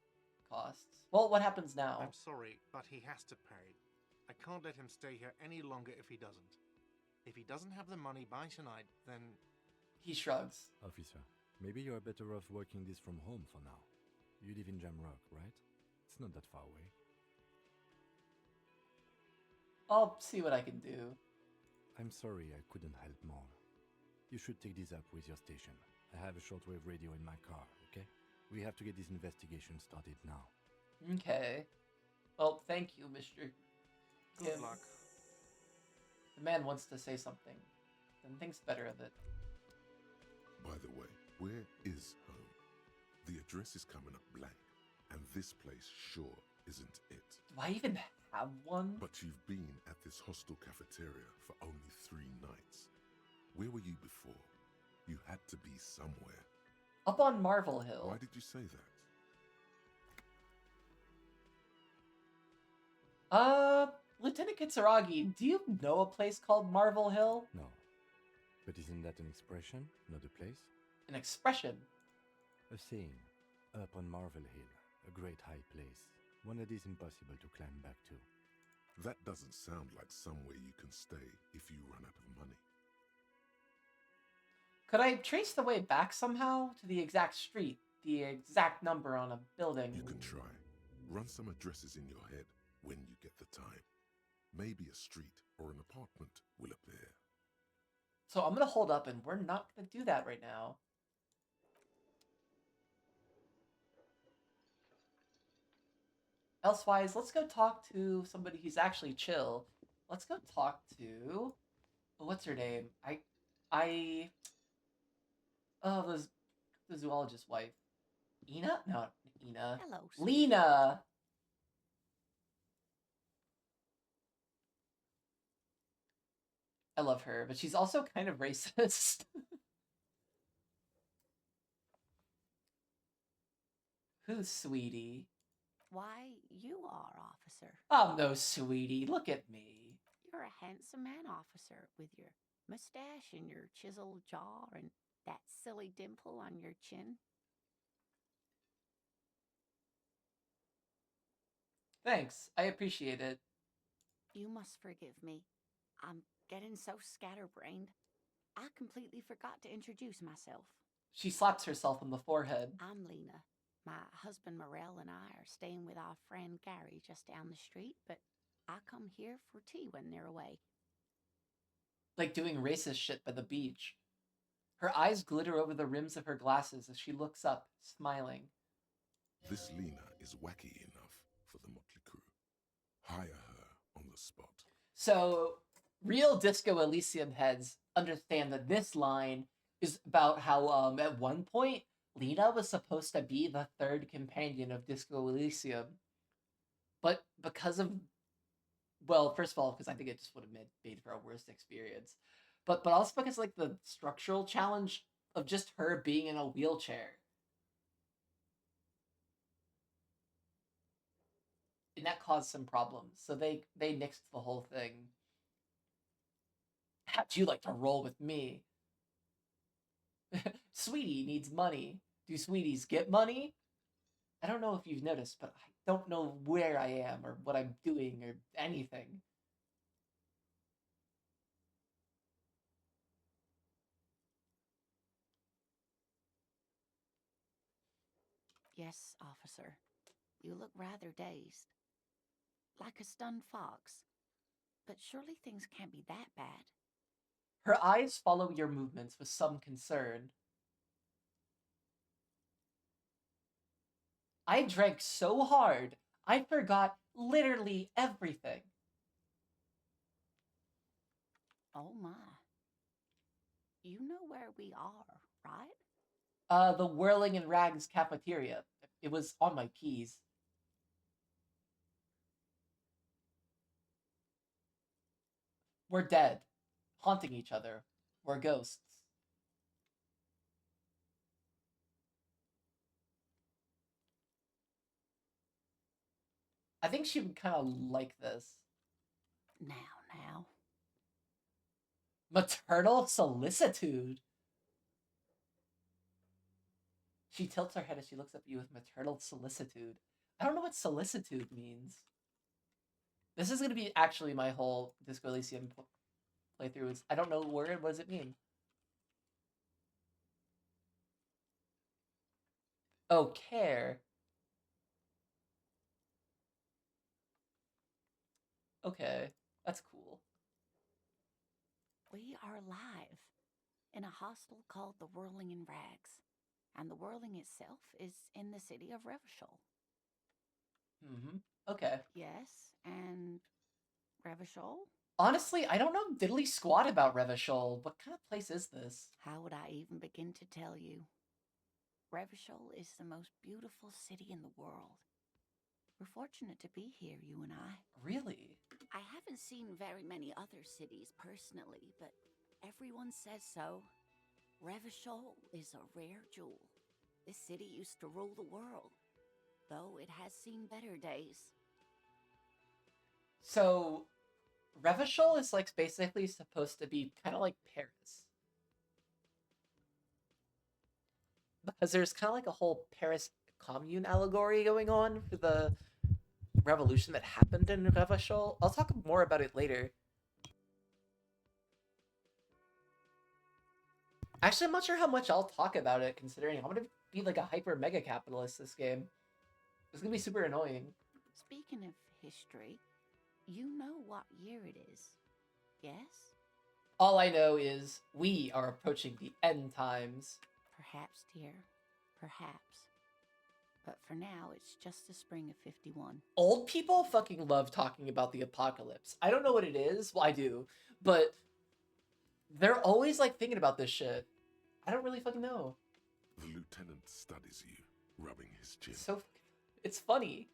costs. Well, what happens now? I'm sorry, but he has to pay. I can't let him stay here any longer if he doesn't. If he doesn't have the money by tonight, then... He shrugs. Officer, maybe you're better off working this from home for now. You live in Jamrock, right? It's not that far away. I'll see what I can do. I'm sorry I couldn't help more. You should take this up with your station. I have a shortwave radio in my car, okay? We have to get this investigation started now. Okay. Well, thank you, Mr. Good Kim. luck. The man wants to say something, then thinks better of it. By the way, where is home? The address is coming up blank, and this place sure isn't it. Do I even have one? But you've been at this hostel cafeteria for only 3 nights. Where were you before? You had to be somewhere. Up on Marvel Hill. Why did you say that? Lieutenant Kitsuragi, do you know a place called Marvel Hill? No. But isn't that an expression, not a place? An expression. A saying. Up on Marvel Hill, a great high place. One that is impossible to climb back to. That doesn't sound like somewhere you can stay if you run out of money. Could I trace the way back somehow to the exact street, the exact number on a building? You can try. Run some addresses in your head when you get the time. Maybe a street or an apartment will appear. So I'm gonna hold up, and we're not gonna do that right now. Elsewise, let's go talk to somebody who's actually chill. Let's go talk to... What's her name? Oh, the zoologist's wife. Ina? No, Ina. Hello, Lena! I love her, but she's also kind of racist. Who's Sweetie? Why, you are, officer. I'm no Sweetie, look at me. You're a handsome man, officer, with your mustache and your chiseled jaw and that silly dimple on your chin. Thanks, I appreciate it. You must forgive me. I'm getting so scatterbrained. I completely forgot to introduce myself. She slaps herself on the forehead. I'm Lena. My husband Morel and I are staying with our friend Gary just down the street, but I come here for tea when they're away. Like doing racist shit by the beach. Her eyes glitter over the rims of her glasses as she looks up, smiling. This Lena is wacky enough for the Motley Crew. Hire her on the spot. So, real Disco Elysium heads understand that this line is about how, at one point, Lena was supposed to be the third companion of Disco Elysium. But because of, well, first of all, because I think it just would have made for a worse experience. But also because, like, the structural challenge of just her being in a wheelchair. And that caused some problems. So they nixed the whole thing. How'd you like to roll with me? Sweetie needs money. Do sweeties get money? I don't know if you've noticed, but I don't know where I am or what I'm doing or anything. Yes, officer. You look rather dazed. Like a stunned fox. But surely things can't be that bad. Her eyes follow your movements with some concern. I drank so hard, I forgot literally everything. Oh my. You know where we are, right? The Whirling in Rags cafeteria. It was on my keys. We're dead, haunting each other. We're ghosts. I think she would kind of like this. Now. Maternal solicitude. She tilts her head as she looks up at you with maternal solicitude. I don't know what solicitude means. This is going to be actually my whole Disco Elysium playthrough. I don't know the word. What does it mean? Oh, care. Okay, that's cool. We are live in a hostel called the Whirling in Rags. And the Whirling itself is in the city of Revachol. Mm-hmm. Okay. Yes, and Revachol? Honestly, I don't know diddly squat about Revachol. What kind of place is this? How would I even begin to tell you? Revachol is the most beautiful city in the world. We're fortunate to be here, you and I. Really? I haven't seen very many other cities personally, but everyone says so. Revachol is a rare jewel. This city used to rule the world, though it has seen better days. So, Revachol is like basically supposed to be kind of like Paris. Because there's kind of like a whole Paris commune allegory going on for the revolution that happened in Revachol. I'll talk more about it later. Actually, I'm not sure how much I'll talk about it, considering I'm gonna be like a hyper mega capitalist this game. It's gonna be super annoying. Speaking of history, you know what year it is, yes? All I know is we are approaching the end times. Perhaps, dear. Perhaps. But for now, it's just the spring of 51. Old people fucking love talking about the apocalypse. I don't know what it is. Well, I do. But they're always like thinking about this shit. I don't really fucking know. The lieutenant studies you. rubbing his chin. It's funny.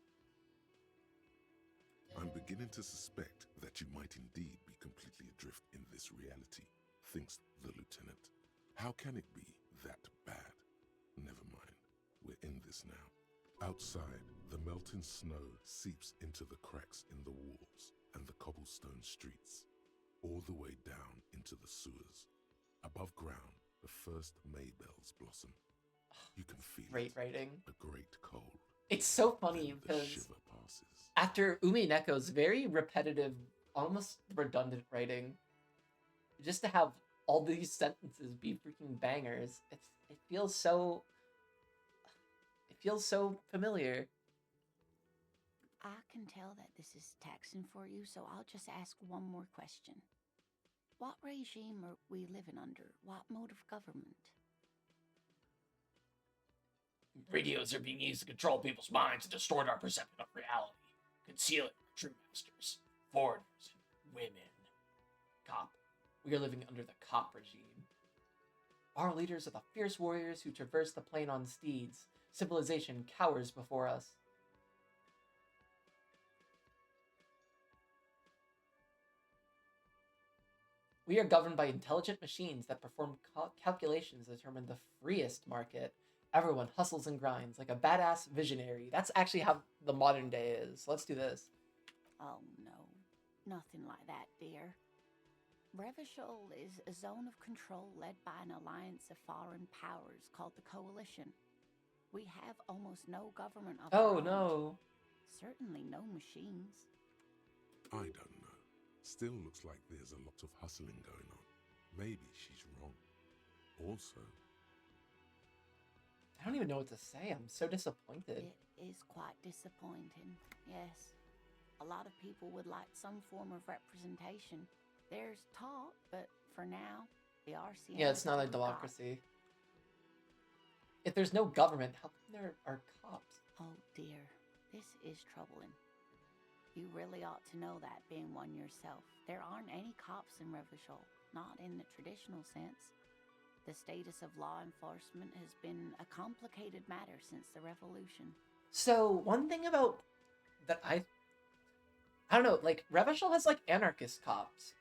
I'm beginning to suspect that you might indeed be completely adrift in this reality, thinks the lieutenant. How can it be that bad? Never mind, we're in this now. Outside, the melting snow seeps into the cracks in the walls and the cobblestone streets, all the way down into the sewers. Above ground, the first Maybells blossom. You can feel Great it, writing. a great cold. It's so funny Then the because shiver passes. after Umineko's very repetitive, almost redundant writing, just to have all these sentences be freaking bangers, it feels so familiar. I can tell that this is taxing for you, so I'll just ask one more question. What regime are we living under? What mode of government? Radios are being used to control people's minds and distort our perception of reality, concealing our true masters, foreigners, women. Cop. We are living under the cop regime. Our leaders are the fierce warriors who traverse the plain on steeds. Civilization cowers before us. We are governed by intelligent machines that perform calculations that determine the freest market. Everyone hustles and grinds like a badass visionary. That's actually how the modern day is. Let's do this. Oh no, nothing like that, dear. Revachol is a zone of control led by an alliance of foreign powers called the Coalition. We have almost no government of our Oh own. no. Certainly no machines. I don't know. Still looks like there's a lot of hustling going on. Maybe she's wrong. Also, I don't even know what to say. I'm so disappointed. It is quite disappointing, yes. A lot of people would like some form of representation. There's talk, but for now, the RCM... Yeah, it's not a democracy. If there's no government, how come there are cops? Oh dear, this is troubling. You really ought to know that, being one yourself. There aren't any cops in Revachol, not in the traditional sense. The status of law enforcement has been a complicated matter since the revolution. So, one thing about that I don't know, like, Revachol has, like, anarchist cops.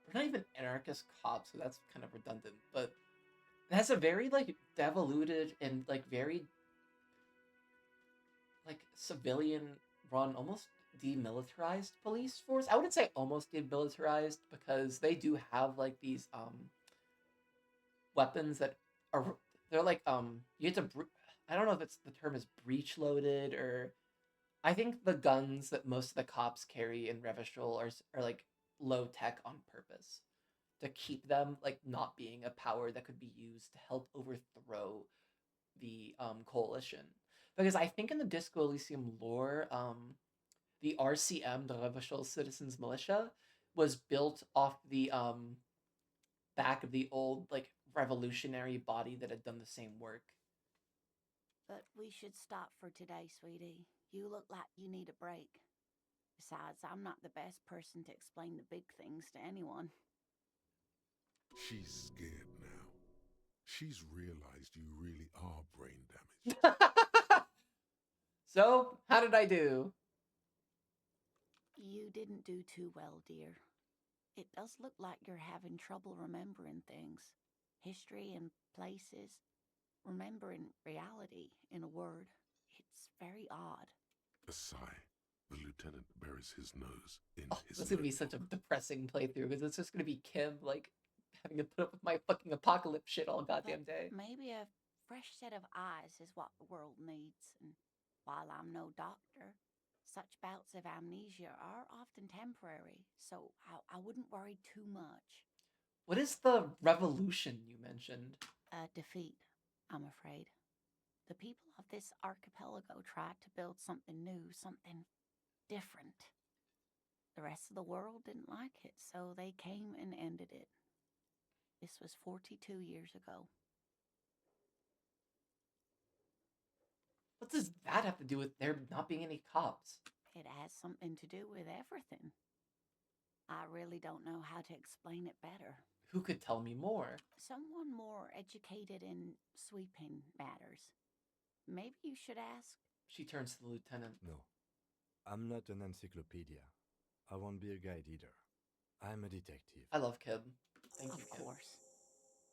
They're not even anarchist cops, so that's kind of redundant, but it has a very, like, devoluted and, like, very, like, civilian-run, almost demilitarized police force. I wouldn't say almost demilitarized, because they do have, like, these, weapons that are, they're like, you have to, I don't know if it's, the term is breech-loaded, or, I think the guns that most of the cops carry in Revachol are like, low-tech on purpose. To keep them, like, not being a power that could be used to help overthrow the, coalition. Because I think in the Disco Elysium lore, the RCM, the Revachol Citizens Militia, was built off the, back of the old, like, revolutionary body that had done the same work. But we should stop for today, sweetie. You look like you need a break. Besides, I'm not the best person to explain the big things to anyone. she's scared now. She's realized you really are brain damaged. So, how did I do? You didn't do too well, dear. It does look like you're having trouble remembering things. History and places. Remembering reality, in a word. It's very odd. A sigh. The lieutenant buries his nose in Oh, his this is gonna be such a notebook. depressing playthrough, because it's just gonna be Kim, like, having to put up with my fucking apocalypse shit all goddamn day. Maybe a fresh set of eyes is what the world needs. And while I'm no doctor, such bouts of amnesia are often temporary, so I wouldn't worry too much. What is the revolution you mentioned? A defeat, I'm afraid. The people of this archipelago tried to build something new, something different. The rest of the world didn't like it, so they came and ended it. This was 42 years ago. What does that have to do with there not being any cops? It has something to do with everything. I really don't know how to explain it better. Who could tell me more? Someone more educated in sweeping matters. Maybe you should ask. She turns to the lieutenant. No, I'm not an encyclopedia. I won't be a guide either. I'm a detective. I love Kib. Thank you, Of Kib. course.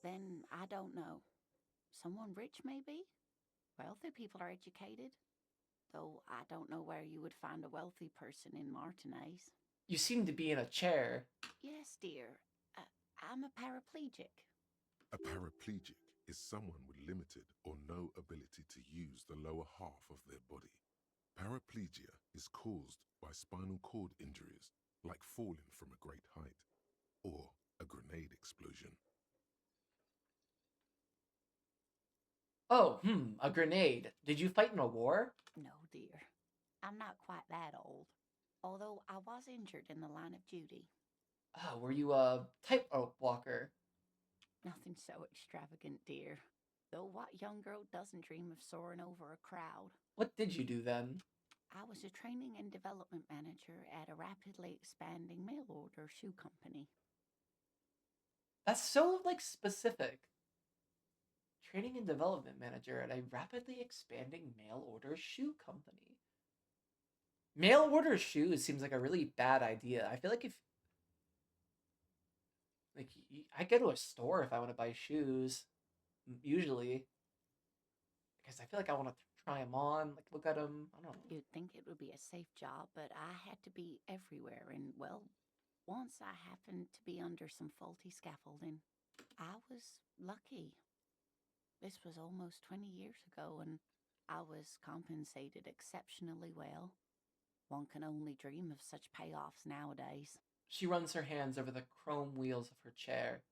Then I don't know. Someone rich, maybe? Wealthy people are educated. Though I don't know where you would find a wealthy person in Martinez. You seem to be in a chair. Yes, dear. I'm a paraplegic. A paraplegic is someone with limited or no ability to use the lower half of their body. Paraplegia is caused by spinal cord injuries, like falling from a great height or a grenade explosion. Oh, a grenade. Did you fight in a war? No, dear. I'm not quite that old. Although I was injured in the line of duty. Oh, were you a tightrope walker? Nothing so extravagant, dear. Though what young girl doesn't dream of soaring over a crowd? What did you do then? I was a training and development manager at a rapidly expanding mail order shoe company. That's so, specific. Training and development manager at a rapidly expanding mail order shoe company. Mail order shoes seems like a really bad idea. I feel like I go to a store if I want to buy shoes, usually. Because I feel like I want to try them on, look at them. I don't know. You'd think it would be a safe job, but I had to be everywhere. And, well, once I happened to be under some faulty scaffolding. I was lucky. This was almost 20 years ago, and I was compensated exceptionally well. One can only dream of such payoffs nowadays. She runs her hands over the chrome wheels of her chair.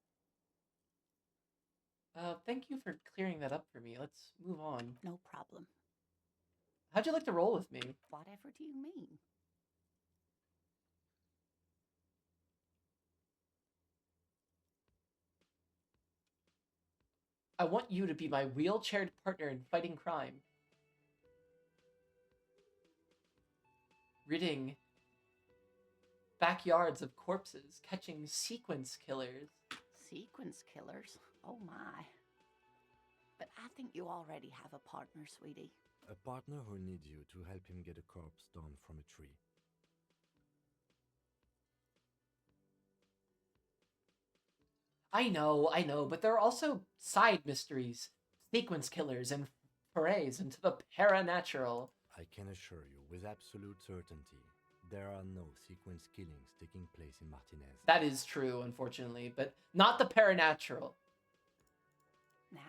Thank you for clearing that up for me. Let's move on. No problem. How'd you like to roll with me? Whatever do you mean? I want you to be my wheelchaired partner in fighting crime. Ridding backyards of corpses, catching sequence killers. Sequence killers? Oh my. But I think you already have a partner, sweetie. A partner who needs you to help him get a corpse down from a tree. I know, but there are also side mysteries, sequence killers, and forays into the paranatural. I can assure you with absolute certainty, there are no sequence killings taking place in Martinez. That is true, unfortunately, but not the paranatural. Now,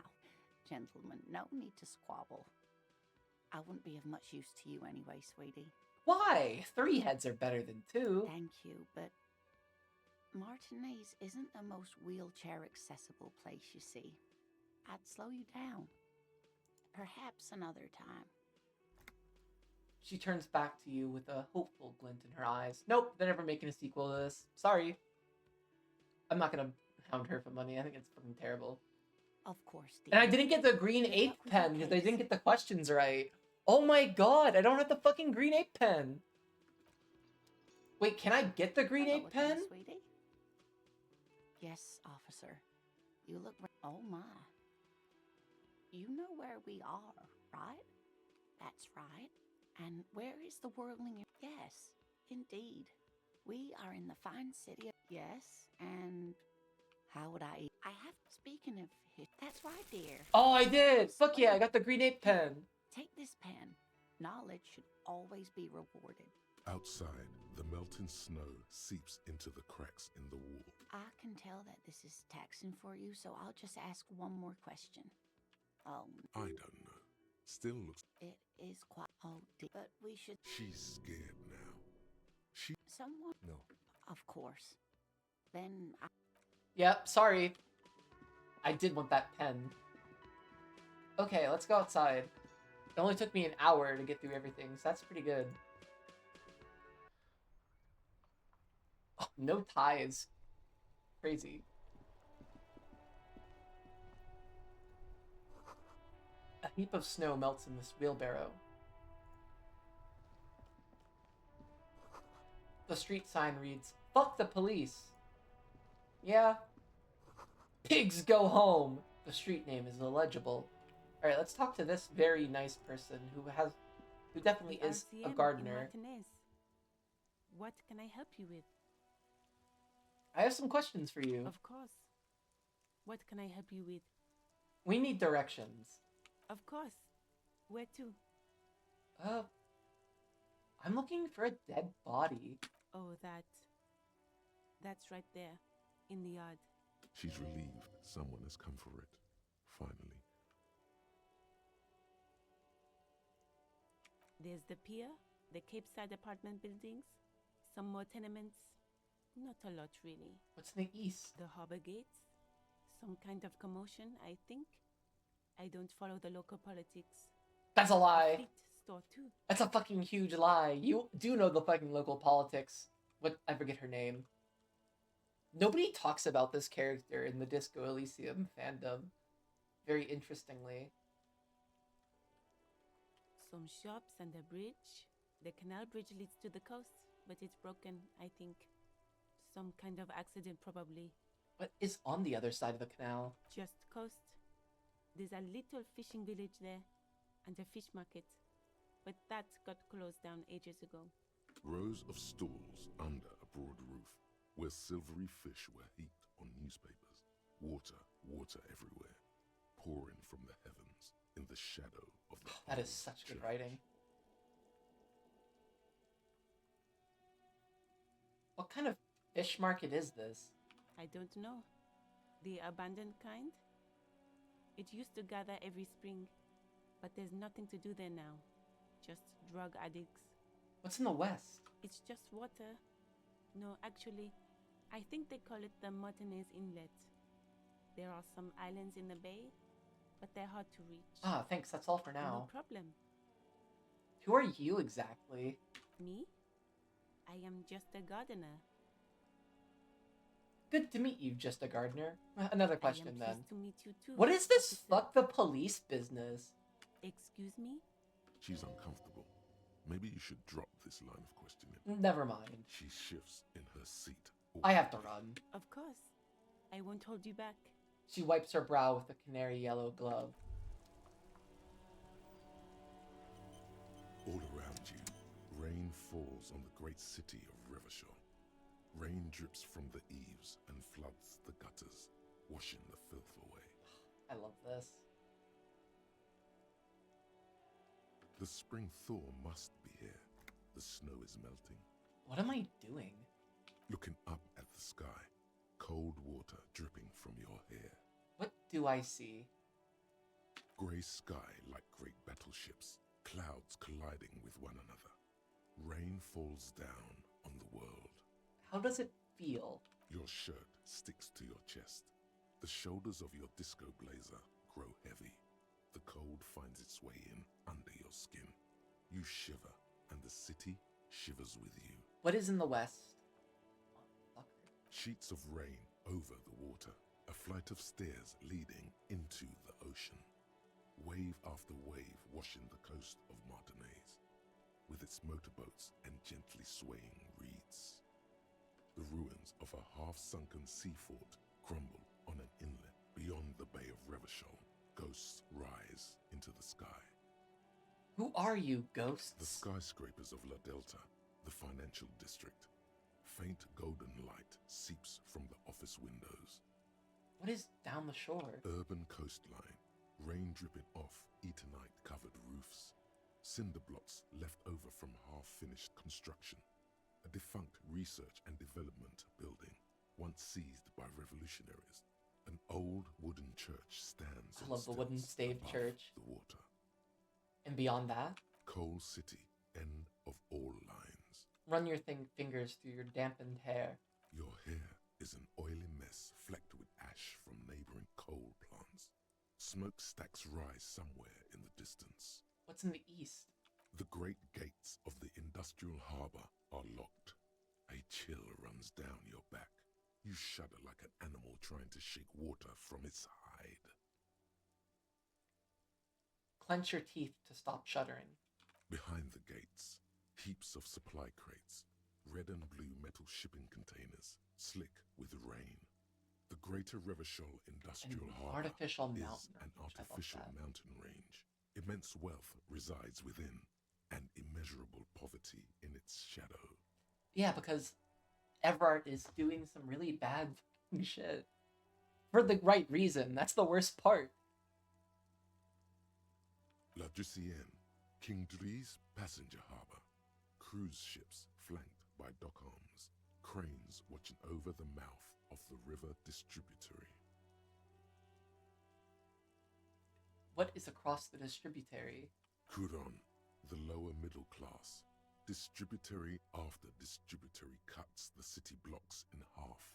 gentlemen, no need to squabble. I wouldn't be of much use to you anyway, sweetie. Why? 3 heads are better than 2. Thank you, but Martinez isn't the most wheelchair-accessible place, you see. I'd slow you down. Perhaps another time. She turns back to you with a hopeful glint in her eyes. Nope, they're never making a sequel to this. Sorry. I'm not gonna hound her for money. I think it's fucking terrible. Of course, dear. And I didn't get the green ape pen because they didn't get the questions right. Oh my god, I don't have the fucking green ape pen. Wait, can I get the green ape Hello again, pen? sweetie. Yes, officer. You look... Oh my. You know where we are, right? That's right. And where is the whirling... Yes, indeed. We are in the fine city of... Yes, and... How would I... I have... Speaking of... That's right, dear. Oh, I did! Fuck yeah, I got the green ape pen. Take this pen. Knowledge should always be rewarded. Outside, the melting snow seeps into the cracks in the wall. I can tell that this is taxing for you, so I'll just ask one more question. I don't know. Still looks... It is quite... Oh, but we should... She's scared now. Someone... No. Of course. Then I... Yep, sorry. I did want that pen. Okay, let's go outside. It only took me an hour to get through everything, so that's pretty good. Oh, no ties. Crazy. A heap of snow melts in this wheelbarrow. The street sign reads, "Fuck the police." Yeah, Pigs go home! The street name is illegible. Alright, let's talk to this very nice person who definitely The is a RCM in gardener. Martinez. What can I help you with? I have some questions for you. Of course. What can I help you with? We need directions. Of course. Where to? I'm looking for a dead body. Oh, that's right there, in the yard. She's relieved someone has come for it. Finally. There's the pier, the Cape Side apartment buildings, some more tenements. Not a lot, really. What's in the east? The harbor gates. Some kind of commotion, I think. I don't follow the local politics. That's a A lie. fleet store, too. That's a fucking huge lie. You do know the fucking local politics. What? I forget her name. Nobody talks about this character in the Disco Elysium fandom. Very interestingly. Some shops and a bridge. The canal bridge leads to the coast, but it's broken, I think. Some kind of accident, probably. What is on the other side of the canal? Just coast. There's a little fishing village there, and a fish market. But that got closed down ages ago. Rows of stalls under a broad roof, where silvery fish were heaped on newspapers. Water everywhere, pouring from the heavens in the shadow of the That is old such good church. writing. What kind of fish market is this? I don't know. The abandoned kind? It used to gather every spring, but there's nothing to do there now. Just drug addicts. What's in the west? It's just water. No, actually, I think they call it the Martinez Inlet. There are some islands in the bay, but they're hard to reach. Ah, thanks. That's all for No now. problem. Who are you exactly? Me? I am just a gardener. Good to meet you, just a gardener. Another I question am then. pleased to meet you too. What is this officer. fuck the police business? Excuse me? She's uncomfortable. Maybe you should drop this line of questioning. Never mind. She shifts in her seat. I have to run. Of course. I won't hold you back. She wipes her brow with a canary yellow glove. All around you, rain falls on the great city of Revachol. Rain drips from the eaves and floods the gutters, washing the filth away. I love this. The spring thaw must be here. The snow is melting. What am I doing? Looking up at the sky, cold water dripping from your hair. What do I see? Grey sky like great battleships, clouds colliding with one another. Rain falls down on the world. How does it feel? Your shirt sticks to your chest. The shoulders of your disco blazer grow heavy. The cold finds its way in under your skin. You shiver, and the city shivers with you. What is in the west? Fucker. Sheets of rain over the water, a flight of stairs leading into the ocean. Wave after wave washing the coast of Martinez, with its motorboats and gently swaying reeds. The ruins of a half-sunken sea fort crumble on an inlet beyond the Bay of Revachol. Ghosts rise into the sky. Who are you, ghosts? The skyscrapers of La Delta, the financial district. Faint golden light seeps from the office windows. What is down the shore? Urban coastline, rain dripping off Etonite-covered roofs. Cinder blocks left over from half-finished construction. A defunct research and development building, once seized by revolutionaries. An old wooden church stands I on love the wooden stilts stave above church. the water. And beyond that, Coal City, end of all lines. run your fingers through your dampened hair. Your hair is an oily mess flecked with ash from neighboring coal plants. Smokestacks rise somewhere in the distance. What's in the east? The great gates of the industrial harbor are locked. A chill runs down your back. You shudder like an animal trying to shake water from its hide. Clench your teeth to stop shuddering. Behind the gates, heaps of supply crates, red and blue metal shipping containers, slick with rain. The Greater Revachol Industrial An Harbour artificial is mountain an range. I love artificial that. mountain range. Immense wealth resides within, and immeasurable poverty in its shadow. Yeah, because Everard is doing some really bad fucking shit. For the right reason. That's the worst part. La Drusienne, King Dries passenger harbour. Cruise ships flanked by dock arms. Cranes watching over the mouth of the river distributary. What is across the distributary? Couronne, the lower middle class. Distributary after distributary cuts the city blocks in half.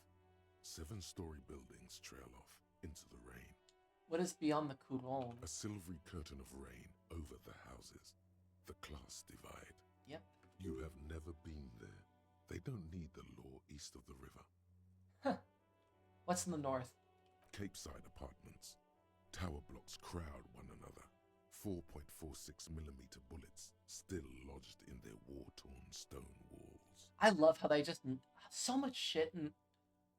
7-story buildings trail off into the rain. What is beyond the Couronne? A silvery curtain of rain over the houses. The class divide. Yep. You have never been there. They don't need the law east of the river. Huh. What's in the north? Capeside apartments. Tower blocks crowd one another. 4.46mm bullets still lodged in their war-torn stone walls. I love how they just... So much shit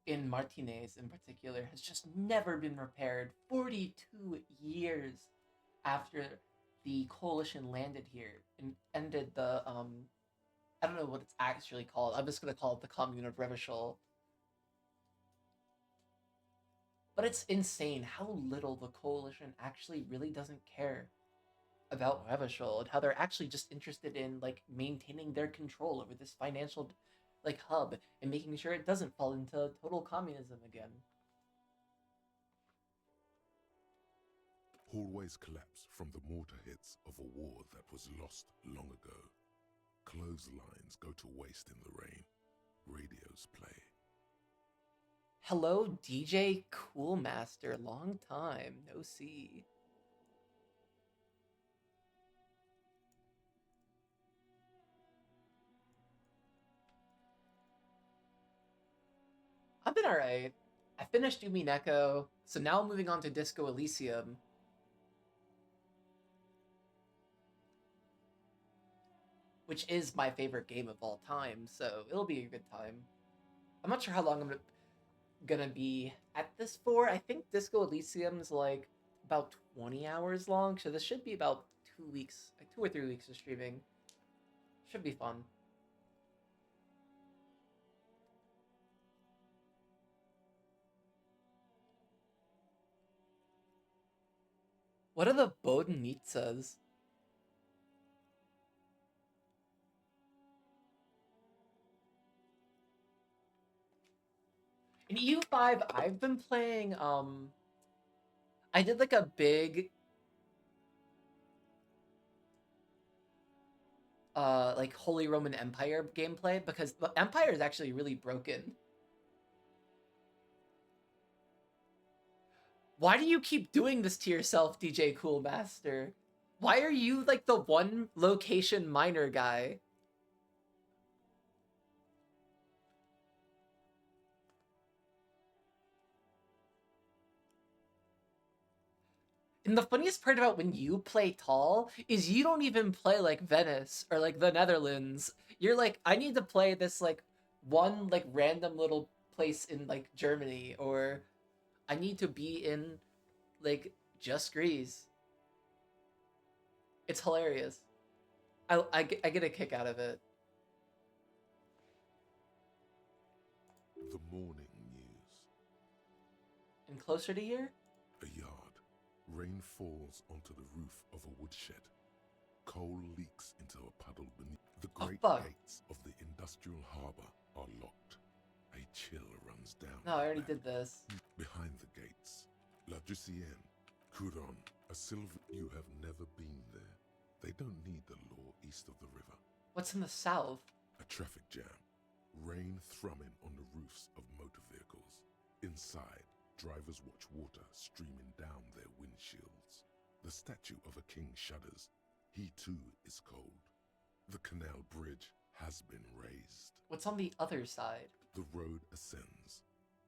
in Martinez in particular has just never been repaired. 42 years after the coalition landed here and ended the... I don't know what it's actually called. I'm just going to call it the Commune of Revachol. But it's insane how little the coalition actually really doesn't care about Revachol and how they're actually just interested in like maintaining their control over this financial like hub and making sure it doesn't fall into total communism again. Hallways collapse from the mortar hits of a war that was lost long ago. Clotheslines go to waste in the rain. Radios play. Hello, DJ Coolmaster. Long time no see. I've been alright. I finished Umineko, so now I'm moving on to Disco Elysium. Which is my favorite game of all time, so it'll be a good time. I'm not sure how long I'm gonna be at this for. I think Disco Elysium's like about 20 hours long, so this should be about 2 weeks, like 2 or 3 weeks of streaming. Should be fun. What are the Bodenitsas? In EU5, I've been playing, I did like a big, like Holy Roman Empire gameplay because the Empire is actually really broken. Why do you keep doing this to yourself, DJ Coolmaster? Why are you like the one location miner guy? And the funniest part about when you play tall is you don't even play like Venice or like the Netherlands. You're like, I need to play this like one like random little place in like Germany, or I need to be in like just Greece. It's hilarious. I get a kick out of it. The morning news. And closer to here? A yard. Rain falls onto the roof of a woodshed. Coal leaks into a puddle beneath. The great gates of the industrial harbour are locked. A chill runs down. No, I already did this. Behind the gates, La Drusienne, Couronne, a silver. You have never been there. They don't need the law east of the river. What's in the south? A traffic jam. Rain thrumming on the roofs of motor vehicles. Inside, drivers watch water streaming down their windshields. The statue of a king shudders. He too is cold. The canal bridge has been raised. What's on the other side? The road ascends.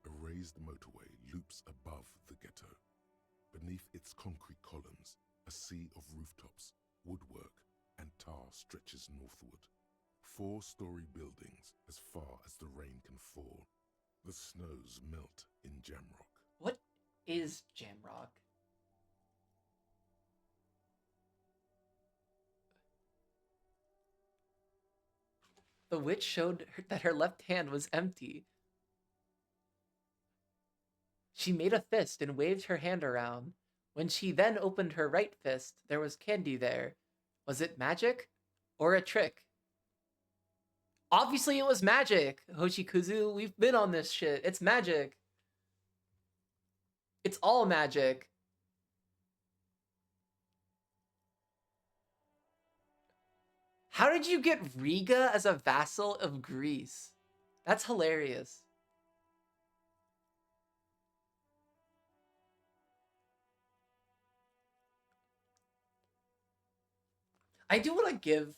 A raised motorway loops above the ghetto. Beneath its concrete columns, a sea of rooftops, woodwork, and tar stretches northward. 4-story buildings as far as the rain can fall. The snows melt in Jamrock. What is Jamrock? The witch showed that her left hand was empty. She made a fist and waved her hand around. When she then opened her right fist, there was candy there. Was it magic? Or a trick? Obviously it was magic, Hoshikuzu. We've been on this shit. It's magic. It's all magic. How did you get Riga as a vassal of Greece? That's hilarious. I do want to give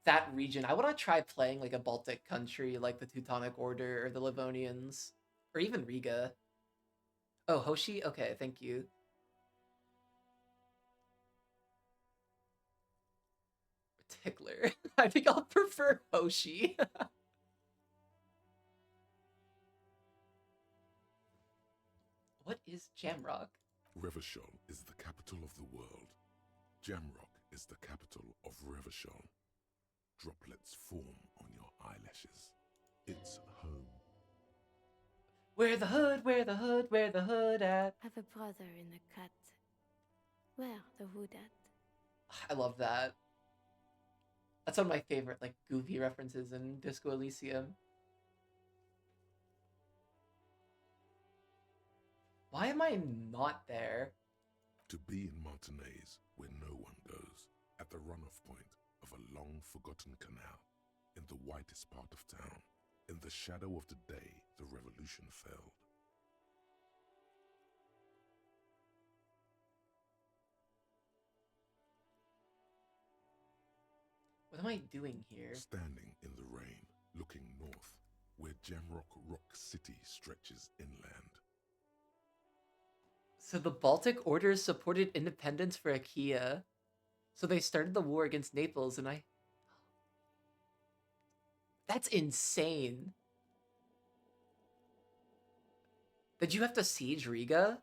that region, I want to try playing like a Baltic country like the Teutonic Order or the Livonians or even Riga. Oh, Hoshi? Okay, thank you. Tickler. I think I'll prefer Hoshi. What is Jamrock? Revachol is the capital of the world. Jamrock is the capital of Revachol. Droplets form on your eyelashes. It's home. Where the hood, where the hood, where the hood at? I've a brother in the cut. Where the hood at? I love that. That's one of my favorite, like, goofy references in Disco Elysium. Why am I not there? To be in Martinez, where no one goes, at the runoff point of a long-forgotten canal, in the whitest part of town, in the shadow of the day the revolution failed. What am I doing here? Standing in the rain, looking north, where Jamrock Rock City stretches inland. So the Baltic Orders supported independence for Achaia. So they started the war against Naples, and That's insane. Did you have to siege Riga?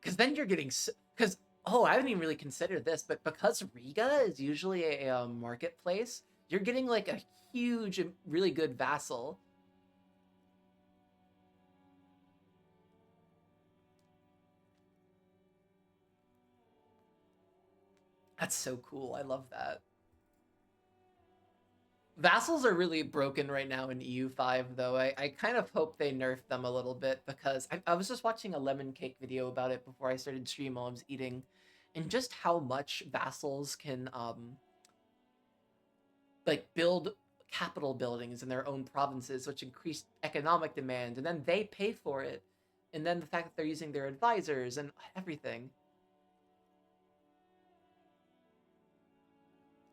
Because then you're getting... Because, oh, I haven't even really considered this, but because Riga is usually a marketplace, you're getting, like, a huge, really good vassal. That's so cool. I love that. Vassals are really broken right now in EU5, though. I kind of hope they nerf them a little bit, because I was just watching a lemon cake video about it before I started stream while I was eating, and just how much vassals can, like, build capital buildings in their own provinces, which increase economic demand, and then they pay for it. And then the fact that they're using their advisors and everything.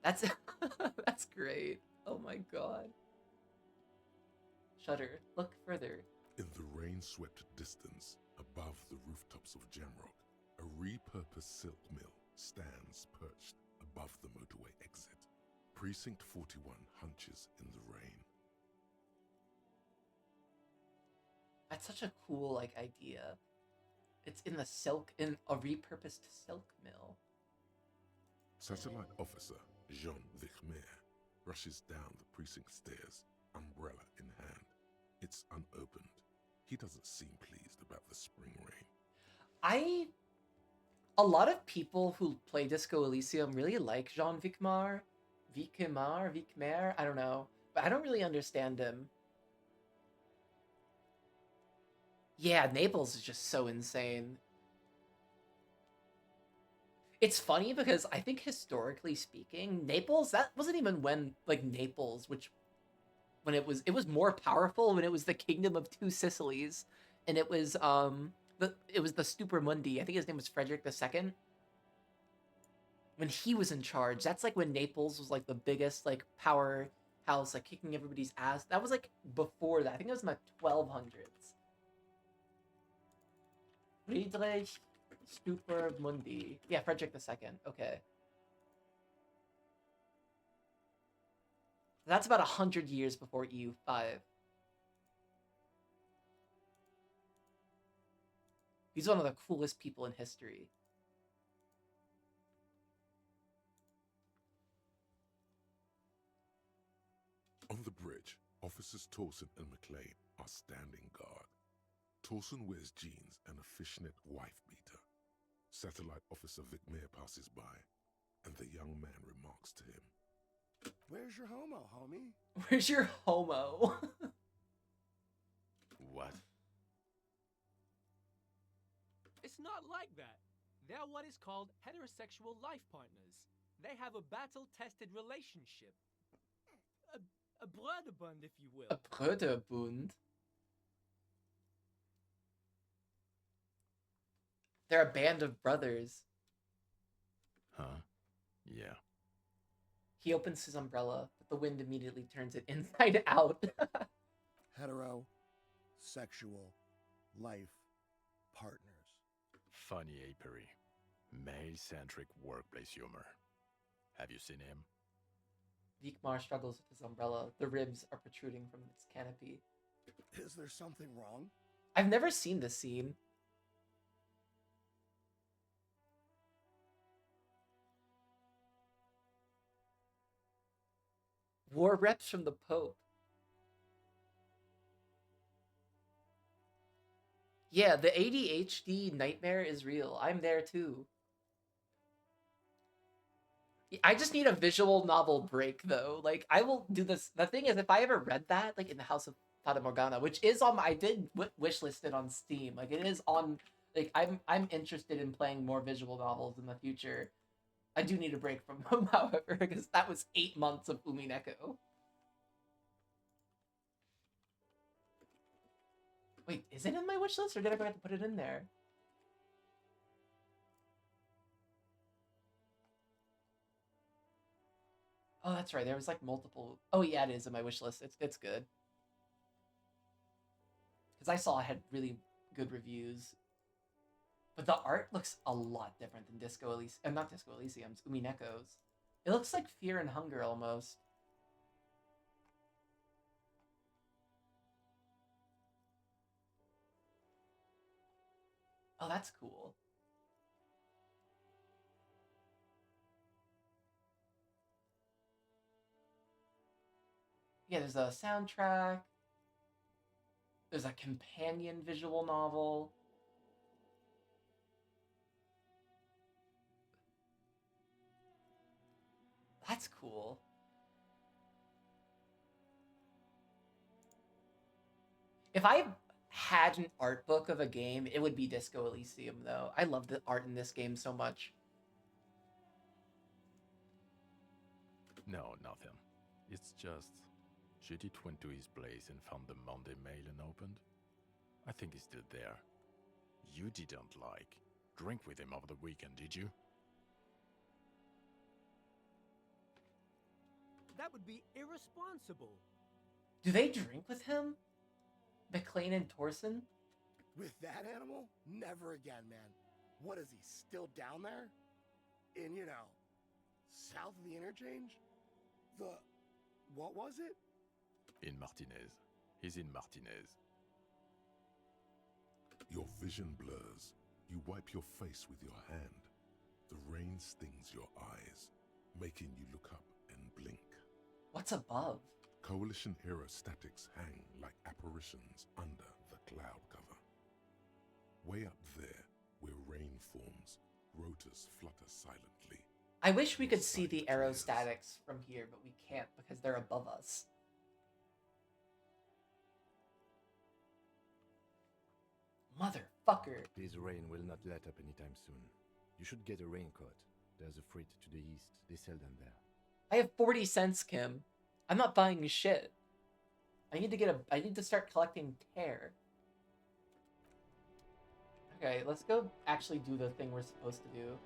That's that's great. Oh my god. Shudder. Look further. In the rain-swept distance, above the rooftops of Jamrock, a repurposed silk mill stands perched above the motorway exit. Precinct 41 hunches in the rain. That's such a cool, like, idea. It's in a repurposed silk mill. Satellite officer Jean Vichmer rushes down the precinct stairs, umbrella in hand. It's unopened. He doesn't seem pleased about the spring rain. A lot of people who play Disco Elysium really like Jean Vichmer. Vichmer, I don't know. But I don't really understand him. Yeah, Naples is just so insane. It's funny because I think historically speaking, Naples, that wasn't even when, like, Naples, when it was more powerful when it was the Kingdom of Two Sicilies, and it was the Stupor-Mundi. I think his name was Frederick II. When he was in charge, that's like when Naples was like the biggest, like, powerhouse, like, kicking everybody's ass. That was like before that. I think it was in the 1200s. Friedrich Stupor Mundi. Yeah, Frederick II. Okay. That's about 100 years before EU5. He's one of the coolest people in history. On the bridge, Officers Torsen and McLean are standing guard. Torsen wears jeans and a fishnet wife-beater. Satellite Officer Vicmere passes by, and the young man remarks to him, Where's your homo, homie? Where's your homo? What? It's not like that. They're what is called heterosexual life partners. They have a battle-tested relationship. A Bruderbund, if you will. A Bruderbund? They're a band of brothers. Huh? Yeah. He opens his umbrella, but the wind immediately turns it inside out. Hetero, sexual, life, partners. Funny apery. Male-centric workplace humor. Have you seen him? Vikmar struggles with his umbrella. The ribs are protruding from its canopy. Is there something wrong? I've never seen this scene. War reps from the Pope. Yeah, the ADHD nightmare is real. I'm there too. I just need a visual novel break though. Like I will do this. The thing is, if I ever read that, like in the House of Fata Morgana, which is on my, I did wishlist it on Steam. Like it is on. Like I'm interested in playing more visual novels in the future. I do need a break from them, however, because that was 8 months of Umineko. Wait, is it in my wish list, or did I forget to put it in there? Oh, that's right. There was like multiple. Oh yeah, it is in my wish list. It's good. Because I saw it had really good reviews. But the art looks a lot different than Disco Elysium. Not Disco Elysium's, Umineko's. It looks like Fear and Hunger almost. Oh, that's cool. Yeah, there's a soundtrack. There's a companion visual novel. That's cool. If I had an art book of a game, it would be Disco Elysium, though. I love the art in this game so much. No, nothing. It's just... Judith went to his place and found the Monday mail unopened. I think he's still there. You didn't, like, drink with him over the weekend, did you? That would be irresponsible. Do they drink with him? McLean and Torsen? With that animal? Never again, man. What is he, still down there? In, south of the interchange? What was it? In Martinez. He's in Martinez. Your vision blurs. You wipe your face with your hand. The rain stings your eyes, making you look up and blink. What's above? Coalition-era statics hang like apparitions under the cloud cover. Way up there, where rain forms, rotors flutter silently. I wish we could see the aerostatics from here, but we can't because they're above us. Motherfucker. This rain will not let up anytime soon. You should get a raincoat. There's a freight to the east. They sell them there. I have 40 cents, Kim. I'm not buying shit. I need to start collecting tear. Okay, let's go actually do the thing we're supposed to do.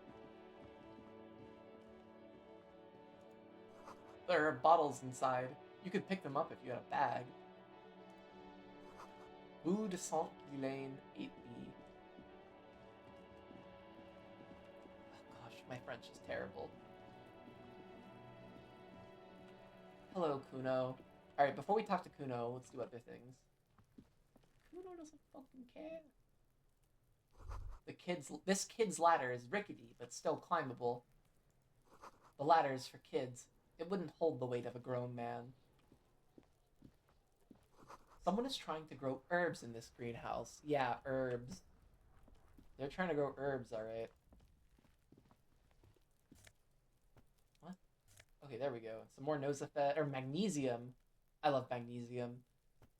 There are bottles inside. You could pick them up if you had a bag. Bout de Saint-Vilain 8B. My French is terrible. Hello, Kuno. Alright, before we talk to Kuno, let's do other things. Kuno doesn't fucking care. This kid's ladder is rickety, but still climbable. The ladder is for kids. It wouldn't hold the weight of a grown man. Someone is trying to grow herbs in this greenhouse. Yeah, herbs. They're trying to grow herbs, alright. What? Okay, there we go. Some more nosophet, or magnesium. I love magnesium.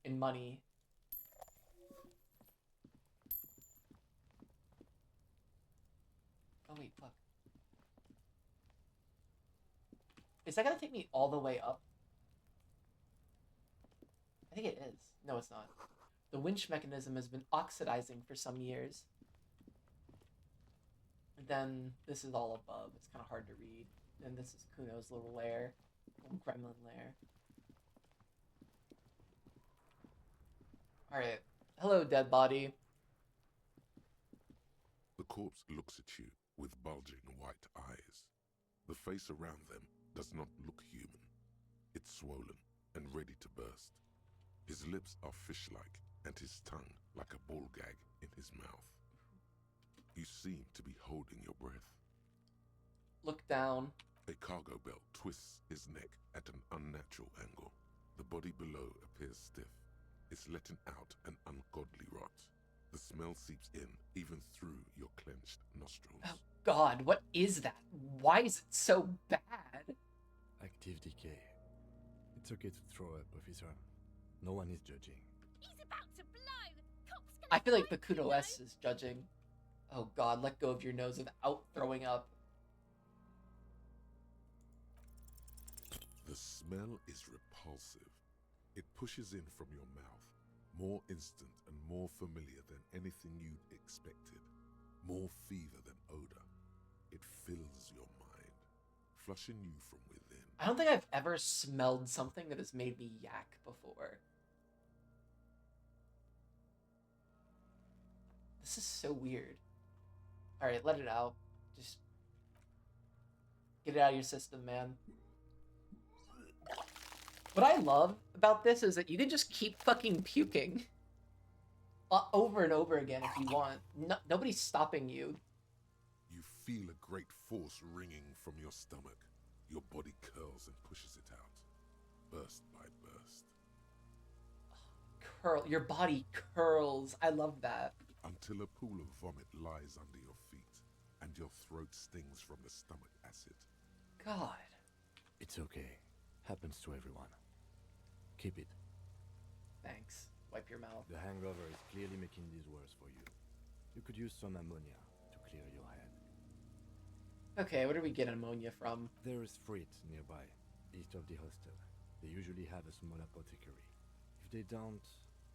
And money. Oh wait, fuck. Is that gonna take me all the way up? I think it is. No, it's not. The winch mechanism has been oxidizing for some years. And then this is all above. It's kind of hard to read. And this is Kuno's little lair. Little gremlin lair. Alright. Hello, dead body. The corpse looks at you with bulging white eyes. The face around them does not look human. It's swollen and ready to burst. His lips are fish-like, and his tongue like a ball gag in his mouth. You seem to be holding your breath. Look down. A cargo belt twists his neck at an unnatural angle. The body below appears stiff. It's letting out an ungodly rot. The smell seeps in, even through your clenched nostrils. Oh god, what is that? Why is it so bad? Active decay. It's okay to throw up, officer. No one is judging. He's about to blow. Cops gonna I feel like the find you, Kuno S is judging. Oh god, let go of your nose without throwing up. The smell is repulsive. It pushes in from your mouth, more instant and more familiar than anything you'd expected. More fever than odor. It fills your mind, flushing you from within. I don't think I've ever smelled something that has made me yak before. This is so weird. Alright, let it out. Just get it out of your system, man. What I love about this is that you can just keep fucking puking over and over again if you want. Nobody's stopping you. You feel a great force ringing from your stomach. Your body curls and pushes it out, burst by burst. Your body curls. I love that. Until a pool of vomit lies under your feet, and your throat stings from the stomach acid. God. It's okay. Happens to everyone. Keep it. Thanks. Wipe your mouth. The hangover is clearly making this worse for you. You could use some ammonia to clear your head. Okay, where do we get ammonia from? There is Frit nearby, east of the hostel. They usually have a small apothecary. If they don't...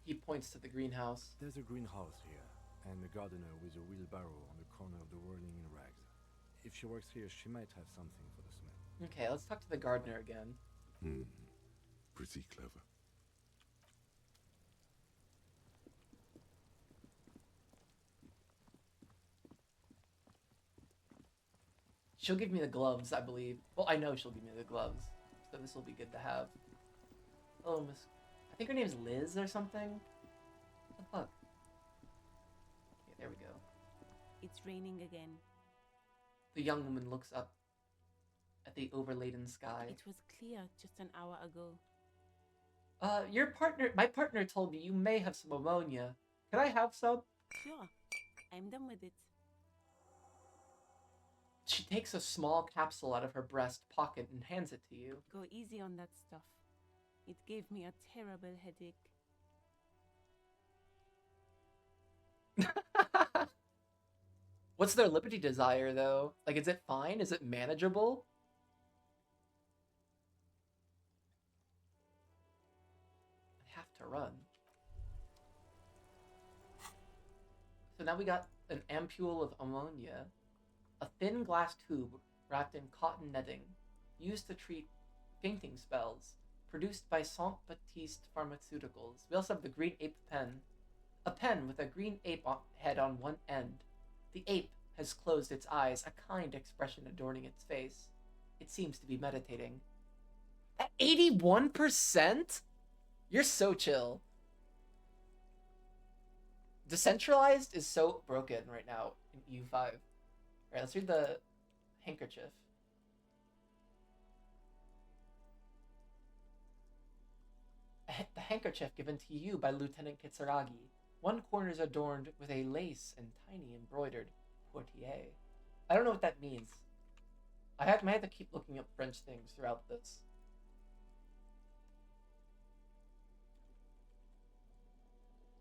He points to the greenhouse. There's a greenhouse here, and a gardener with a wheelbarrow on the corner of the whirling in rags. If she works here, she might have something for the smell. Okay, let's talk to the gardener again. Pretty clever. She'll give me the gloves, I believe. Well, I know she'll give me the gloves, so this will be good to have. Oh, Miss... I think her name's Liz or something? What the fuck? Okay, there we go. It's raining again. The young woman looks up at the overladen sky. It was clear just an hour ago. My partner told me you may have some ammonia. Can I have some? Sure, I'm done with it. She takes a small capsule out of her breast pocket and hands it to you. Go easy on that stuff. It gave me a terrible headache. What's their liberty desire, though? Like, is it fine? Is it manageable? I have to run. So now we got an ampule of ammonia. A thin glass tube wrapped in cotton netting, used to treat fainting spells, produced by Saint Baptiste Pharmaceuticals. We also have the green ape pen. A pen with a green ape head on one end. The ape has closed its eyes, a kind expression adorning its face. It seems to be meditating. At 81%? You're so chill. Decentralized is so broken right now in EU5. Alright, let's read the handkerchief. The handkerchief given to you by Lieutenant Kitsuragi. One corner is adorned with a lace and tiny embroidered portiere. I don't know what that means. I might have to keep looking up French things throughout this.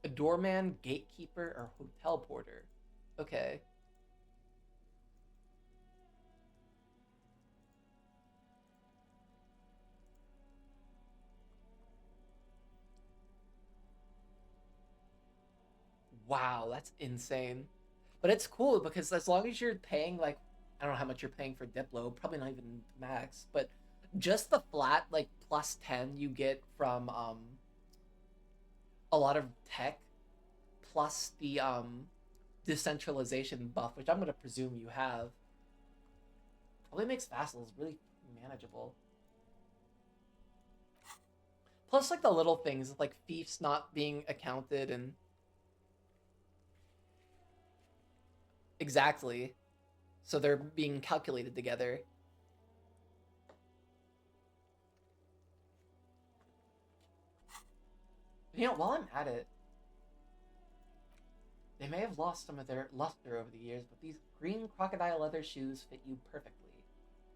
A doorman, gatekeeper, or hotel porter. Okay. Wow, that's insane. But it's cool because as long as you're paying, like, I don't know how much you're paying for Diplo, probably not even max, but just the flat, like, plus 10 you get from a lot of tech, plus the decentralization buff, which I'm going to presume you have, probably makes Vassals really manageable. Plus, like, the little things, like fiefs not being accounted and... Exactly. So they're being calculated together. You know, while I'm at it, they may have lost some of their luster over the years, but these green crocodile leather shoes fit you perfectly.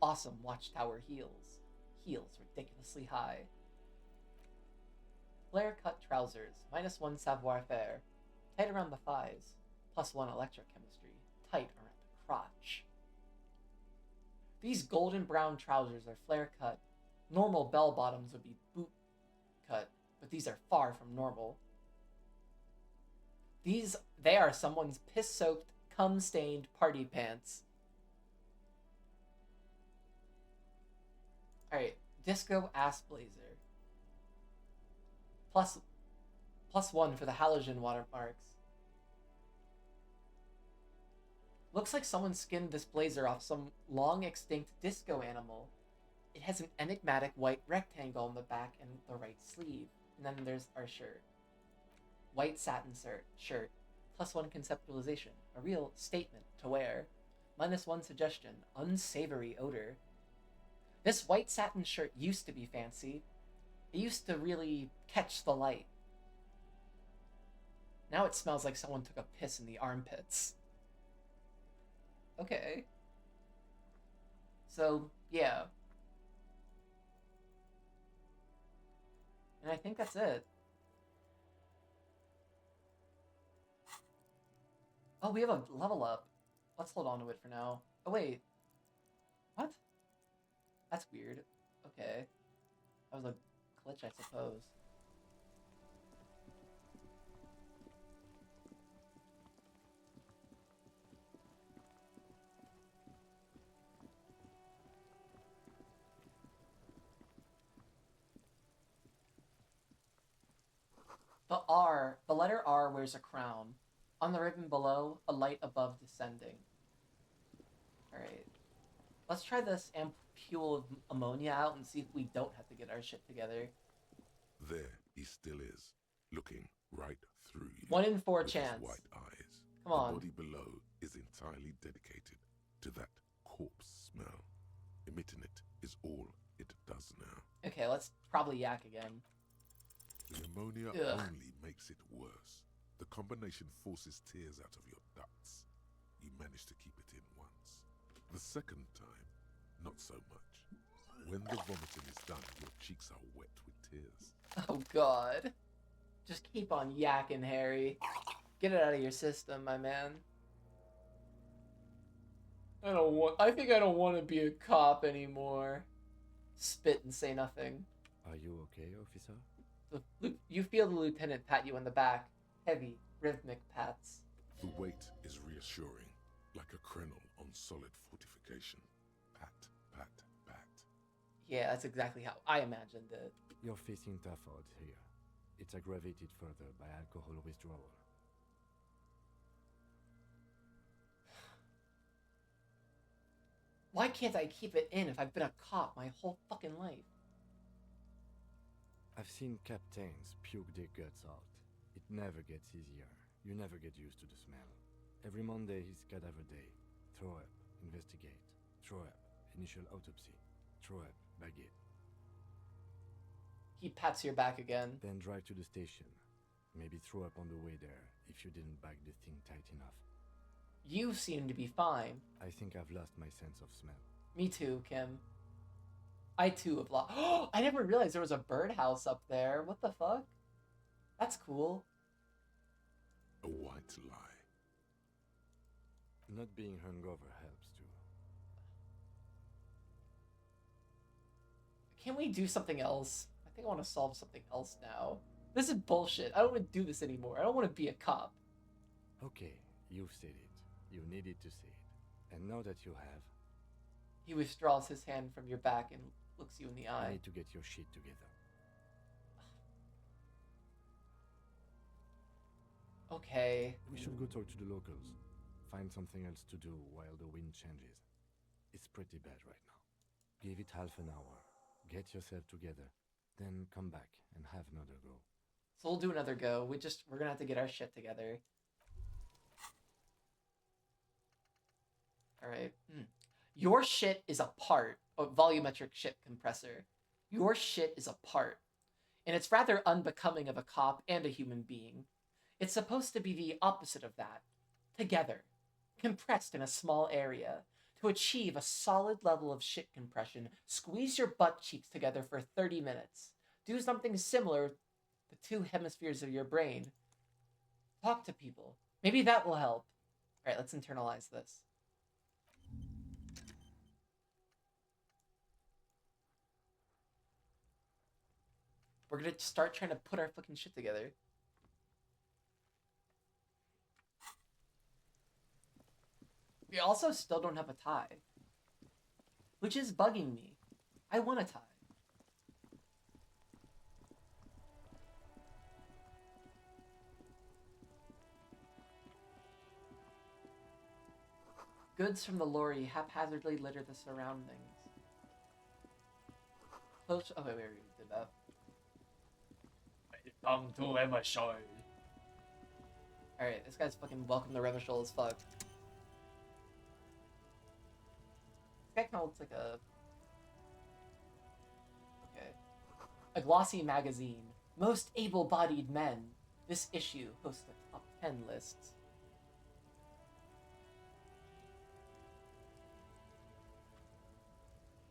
Awesome watchtower heels. Heels ridiculously high. Flare-cut trousers, -1 savoir-faire. Tight around the thighs, +1 electrochemistry. Tight around the crotch. These golden brown trousers are flare-cut. Normal bell-bottoms would be boot-cut, but these are far from normal. They are someone's piss-soaked, cum-stained party pants. Alright, disco ass blazer. +1 for the halogen watermarks. Looks like someone skinned this blazer off some long-extinct disco animal. It has an enigmatic white rectangle on the back and the right sleeve. And then there's our shirt. White satin shirt. +1 conceptualization. A real statement to wear. -1 suggestion. Unsavory odor. This white satin shirt used to be fancy. It used to really catch the light. Now it smells like someone took a piss in the armpits. Okay. So, yeah. And I think that's it. Oh, we have a level up. Let's hold on to it for now. Oh, wait. What? That's weird. Okay. That was a glitch, I suppose. The letter R wears a crown. On the ribbon below, a light above descending. Alright. Let's try this ampule of ammonia out and see if we don't have to get our shit together. There he still is, looking right through you. 1 in 4 with his chance. white eyes. Come on. The body below is entirely dedicated to that corpse smell. Emitting it is all it does now. Okay, let's probably yak again. The ammonia Ugh. only makes it worse. The combination forces tears out of your ducts. You manage to keep it in once. The second time, not so much. When the vomiting is done, your cheeks are wet with tears. Oh god. Just keep on yakking, Harry. Get it out of your system, my man. I think I don't want to be a cop anymore. Spit and say nothing. Are you okay, officer? You feel the lieutenant pat you on the back. Heavy, rhythmic pats. The weight is reassuring, like a crenel on solid fortification. Pat, pat, pat. Yeah, that's exactly how I imagined it. You're facing tough odds here. It's aggravated further by alcohol withdrawal. Why can't I keep it in if I've been a cop my whole fucking life? I've seen captains puke their guts out. It never gets easier. You never get used to the smell. Every Monday is cadaver day. Throw up, investigate. Throw up, initial autopsy. Throw up, baguette. He pats your back again. Then drive to the station. Maybe throw up on the way there if you didn't bag the thing tight enough. You seem to be fine. I think I've lost my sense of smell. Me too, Kim. I too have lost. Oh, I never realized there was a birdhouse up there. What the fuck? That's cool. A white lie. Not being hungover helps too. Can we do something else? I think I want to solve something else now. This is bullshit. I don't want to do this anymore. I don't want to be a cop. Okay, you've said it. You needed to say it. And now that you have... He withdraws his hand from your back and looks you in the eye. I need to get your shit together. Okay. We should go talk to the locals. Find something else to do while the wind changes. It's pretty bad right now. Give it half an hour. Get yourself together. Then come back and have another go. So we'll do another go. We're gonna have to get our shit together. Alright. Your shit is a part. Volumetric shit compressor. Your shit is a part. And it's rather unbecoming of a cop and a human being. It's supposed to be the opposite of that. Together. Compressed in a small area. To achieve a solid level of shit compression, squeeze your butt cheeks together for 30 minutes. Do something similar to the two hemispheres of your brain. Talk to people. Maybe that will help. Alright, let's internalize this. We're gonna start trying to put our fucking shit together. We also still don't have a tie. Which is bugging me. I want a tie. Goods from the lorry haphazardly litter the surroundings. Close. Oh, wait, we already did that. Come to Evershow. Alright, this guy's fucking welcome to Revachol as fuck. This guy kind of looks like a... Okay. A glossy magazine. Most able-bodied men. This issue hosts the top 10 lists.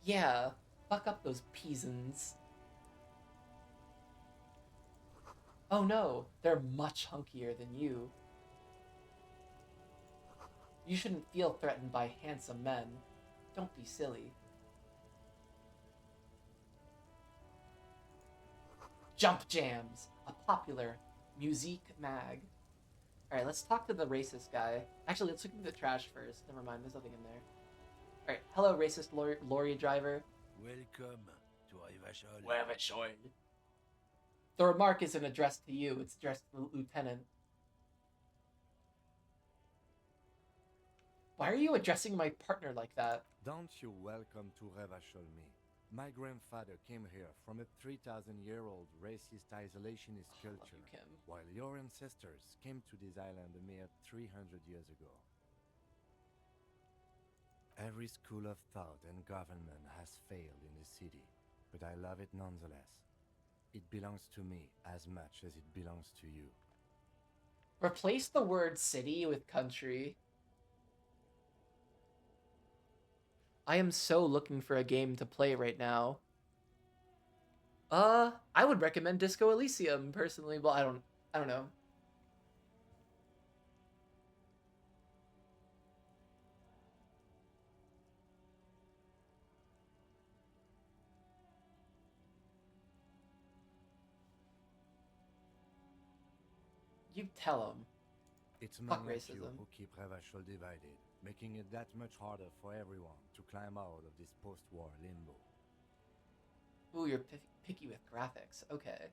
Yeah, fuck up those peasants. Oh no, they're much hunkier than you. You shouldn't feel threatened by handsome men. Don't be silly. Jump Jams, a popular musique mag. Alright, let's talk to the racist guy. Actually, let's look at the trash first. Never mind, there's nothing in there. Alright, hello racist lorry driver. Welcome to Evershow. The remark isn't addressed to you, it's addressed to the lieutenant. Why are you addressing my partner like that? Don't you welcome to Revachol me. My grandfather came here from a 3,000-year-old racist isolationist culture, while your ancestors came to this island a mere 300 years ago. Every school of thought and government has failed in the city, but I love it nonetheless. It belongs to me as much as it belongs to you. Replace the word city with country. I am so looking for a game to play right now. I would recommend Disco Elysium personally. Well, I don't know. You tell him. It's Fuck men like racism. you who keep Revachol divided, making it that much harder for everyone to climb out of this post-war limbo. Ooh, you're picky with graphics. Okay.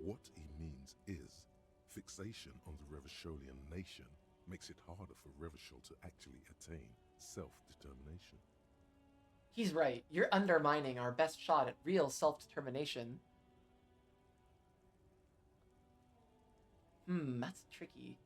What he means is fixation on the Revacholian nation makes it harder for Revachol to actually attain self-determination. He's right. You're undermining our best shot at real self-determination. That's tricky.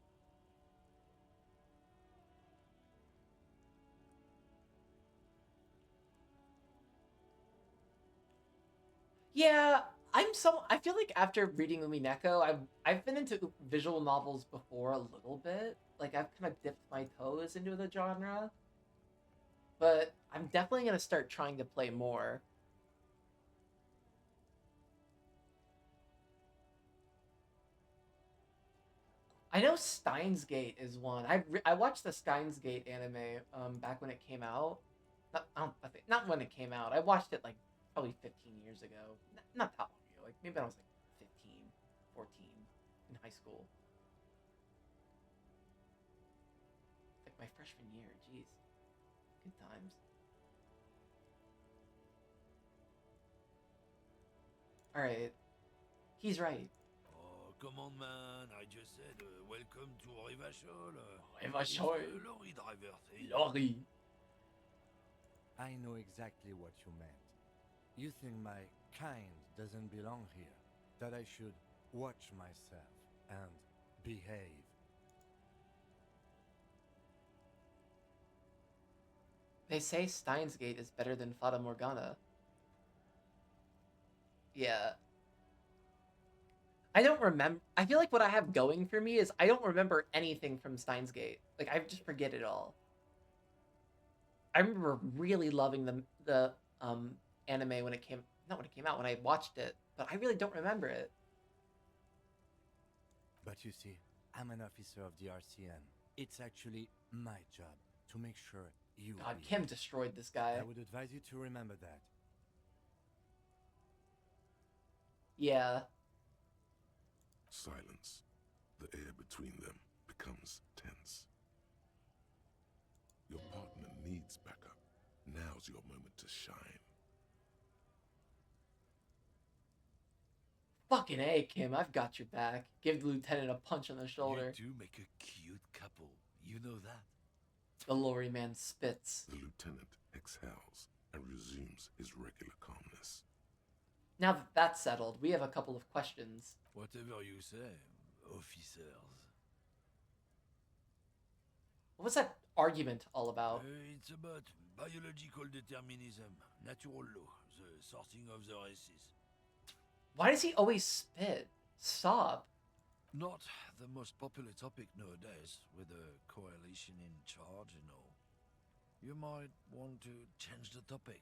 Yeah, I feel like after reading Umineko, I've been into visual novels before a little bit. Like I've kind of dipped my toes into the genre. But I'm definitely gonna start trying to play more. I know Steins Gate is one. I watched the Steins Gate anime back when it came out. I think not when it came out. I watched it like probably 15 years ago. Not that long ago. Like maybe I was like 15, 14 in high school. Like my freshman year. Jeez. Good times. All right. He's right. Oh, come on, man. I just said, welcome to Revachol. Revachol. Is the lorry driver thing. Lorry. I know exactly what you meant. You think my kind doesn't belong here, that I should watch myself and behave. They say Steins Gate is better than Fata Morgana. Yeah. I don't remember. I feel like what I have going for me is I don't remember anything from Steins Gate. Like I just forget it all. I remember really loving the anime when it came not when it came out, when I watched it, but I really don't remember it. But you see, I'm an officer of the RCN. It's actually my job to make sure you God, behave. Kim destroyed this guy. I would advise you to remember that. Yeah. Silence. The air between them becomes tense. Your partner needs backup. Now's your moment to shine. Fucking A, Kim, I've got your back. Give the lieutenant a punch on the shoulder. You two make a cute couple. You know that. The lorry man spits. The lieutenant exhales and resumes his regular calmness. Now that that's settled, we have a couple of questions. Whatever you say, officers. What was that argument all about? It's about biological determinism, natural law, the sorting of the races. Why does he always spit? Stop. Not the most popular topic nowadays, with the coalition in charge and all. You might want to change the topic.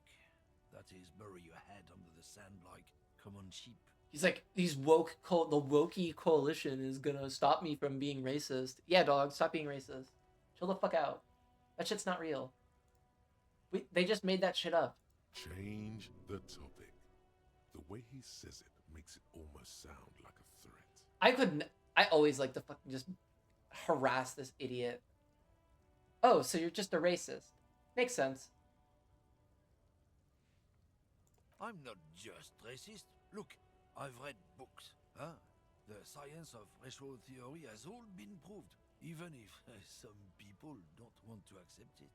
That is, bury your head under the sand like common sheep. He's like, the wokey coalition is gonna stop me from being racist. Yeah, dog, stop being racist. Chill the fuck out. That shit's not real. They just made that shit up. Change the topic. The way he says it makes it almost sound like a threat. I always like to fucking just harass this idiot. Oh, so you're just a racist. Makes sense. I'm not just racist. Look, I've read books. Huh? The science of racial theory has all been proved, even if some people don't want to accept it.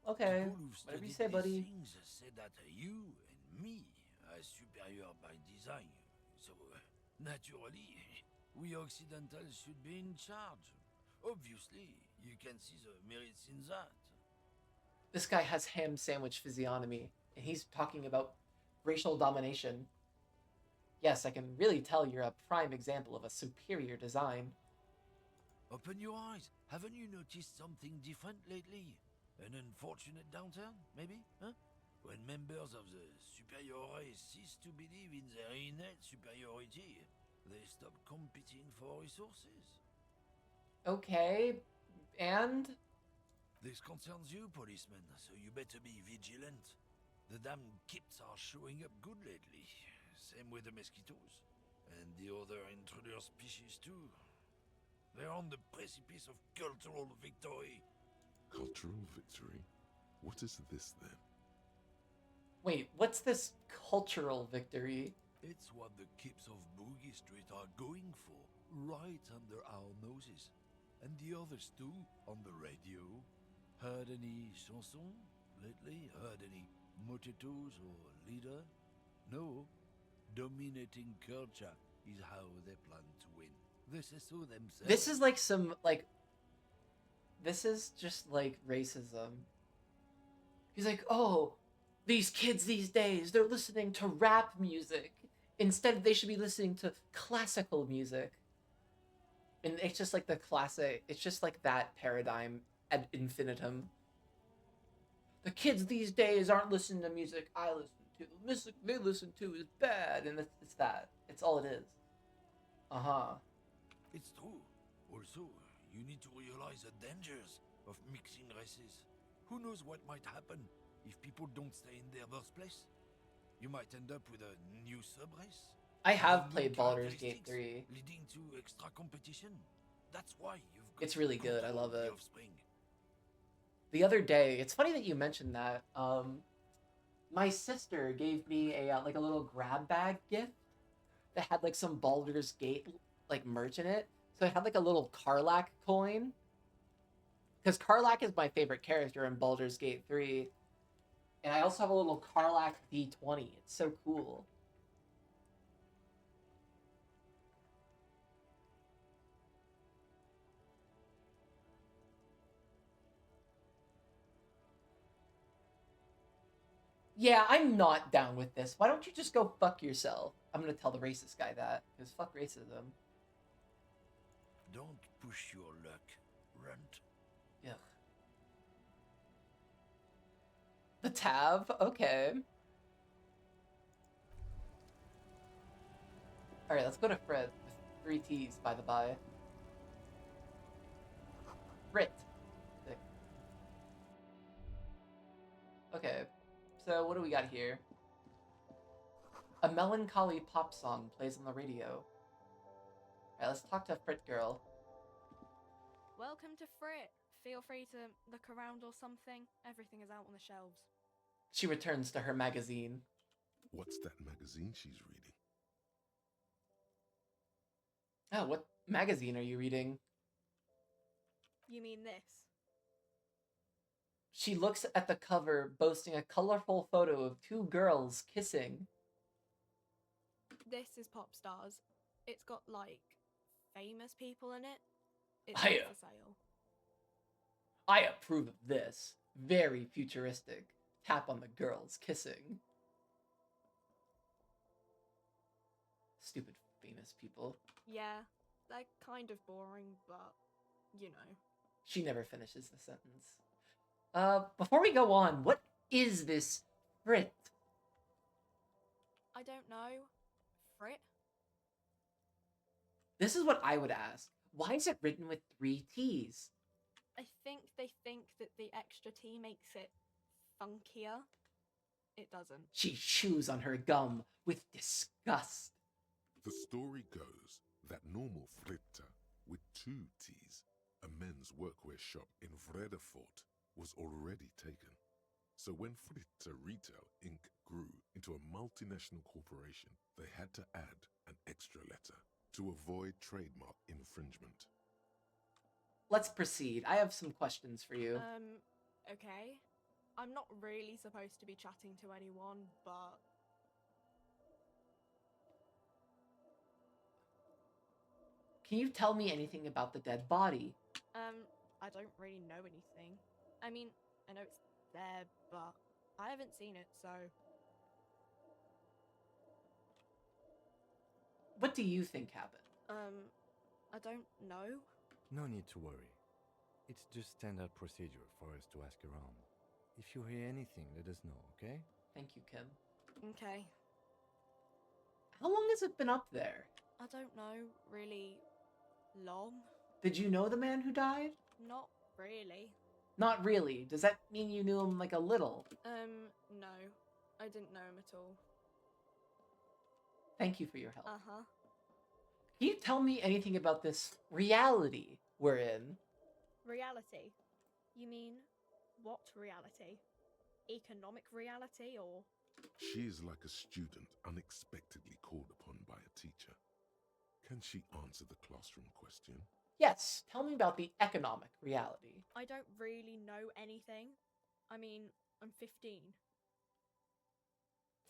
Okay. People who've Whatever you studied say, buddy. these things say that you and me are superior by design. So, naturally, we Occidentals should be in charge. Obviously, you can see the merits in that. This guy has ham sandwich physiognomy, and he's talking about racial domination. Yes, I can really tell you're a prime example of a superior design. Open your eyes. Haven't you noticed something different lately? An unfortunate downturn, maybe? Huh? When members of the superior race cease to believe in their innate superiority, they stop competing for resources. Okay, and? This concerns you, policeman, so you better be vigilant. The damn kips are showing up good lately. Same with the mosquitoes. And the other intruder species too. They're on the precipice of cultural victory. Cultural victory? What is this then? Wait, what's this cultural victory? It's what the kips of Boogie Street are going for, right under our noses. And the others too, on the radio. Heard any chansons lately? Heard any motetos or leader? No. Dominating culture is how they plan to win. They say so themselves. This is like some, like... This is just like racism. He's like, oh, these kids these days, they're listening to rap music. Instead, they should be listening to classical music. And it's just like the classic, it's just like that paradigm ad infinitum. The kids these days aren't listening to music I listen to. The music they listen to is bad, and it's that. It's all it is. Uh-huh. It's true. Also, you need to realize the dangers of mixing races. Who knows what might happen if people don't stay in their birthplace? You might end up with a new sub-race. I have played Baldur's Gate 3. Leading to extra competition. That's why you've got It's really good. I love it. offspring. The other day, it's funny that you mentioned that. My sister gave me a like a little grab bag gift that had like some Baldur's Gate like merch in it. So it had like a little Karlach coin. Because Karlach is my favorite character in Baldur's Gate 3. And I also have a little Karlach D20. It's so cool. Yeah, I'm not down with this. Why don't you just go fuck yourself? I'm gonna tell the racist guy that, because fuck racism. Don't push your luck, runt. Ugh. The tab? Okay. Alright, let's go to Fred. With 3 T's, by the by. Frit. Sick. Okay. So, what do we got here? A melancholy pop song plays on the radio. Alright, let's talk to Frit Girl. Welcome to Frit. Feel free to look around or something. Everything is out on the shelves. She returns to her magazine. What's that magazine she's reading? Oh, what magazine are you reading? You mean this? She looks at the cover, boasting a colorful photo of 2 girls kissing. This is Pop Stars. It's got, like, famous people in it. It's Hiya. not for sale. I approve of this. Very futuristic. Tap on the girls kissing. Stupid famous people. Yeah, they're kind of boring, but, you know. She never finishes the sentence. Before we go on, what is this Frit? I don't know. Frit? This is what I would ask. Why is it written with 3 T's? I think they think that the extra T makes it funkier. It doesn't. She chews on her gum with disgust. The story goes that normal Fritta, with 2 T's, a men's workwear shop in Vredefort, was already taken. So when Fritta Retail Inc. grew into a multinational corporation, they had to add an extra letter to avoid trademark infringement. Let's proceed. I have some questions for you. Okay. I'm not really supposed to be chatting to anyone, but... Can you tell me anything about the dead body? I don't really know anything. I mean, I know it's there, but I haven't seen it, so... What do you think happened? I don't know. No need to worry. It's just standard procedure for us to ask around. If you hear anything, let us know, okay? Thank you, Kim. Okay. How long has it been up there? I don't know, really long. Did you know the man who died? Not really. Not really. Does that mean you knew him like a little? No. I didn't know him at all. Thank you for your help. Uh-huh. Can you tell me anything about this reality we're in? Reality? You mean, what reality? Economic reality, or...? She is like a student unexpectedly called upon by a teacher. Can she answer the classroom question? Yes, tell me about the economic reality. I don't really know anything. I mean, I'm 15.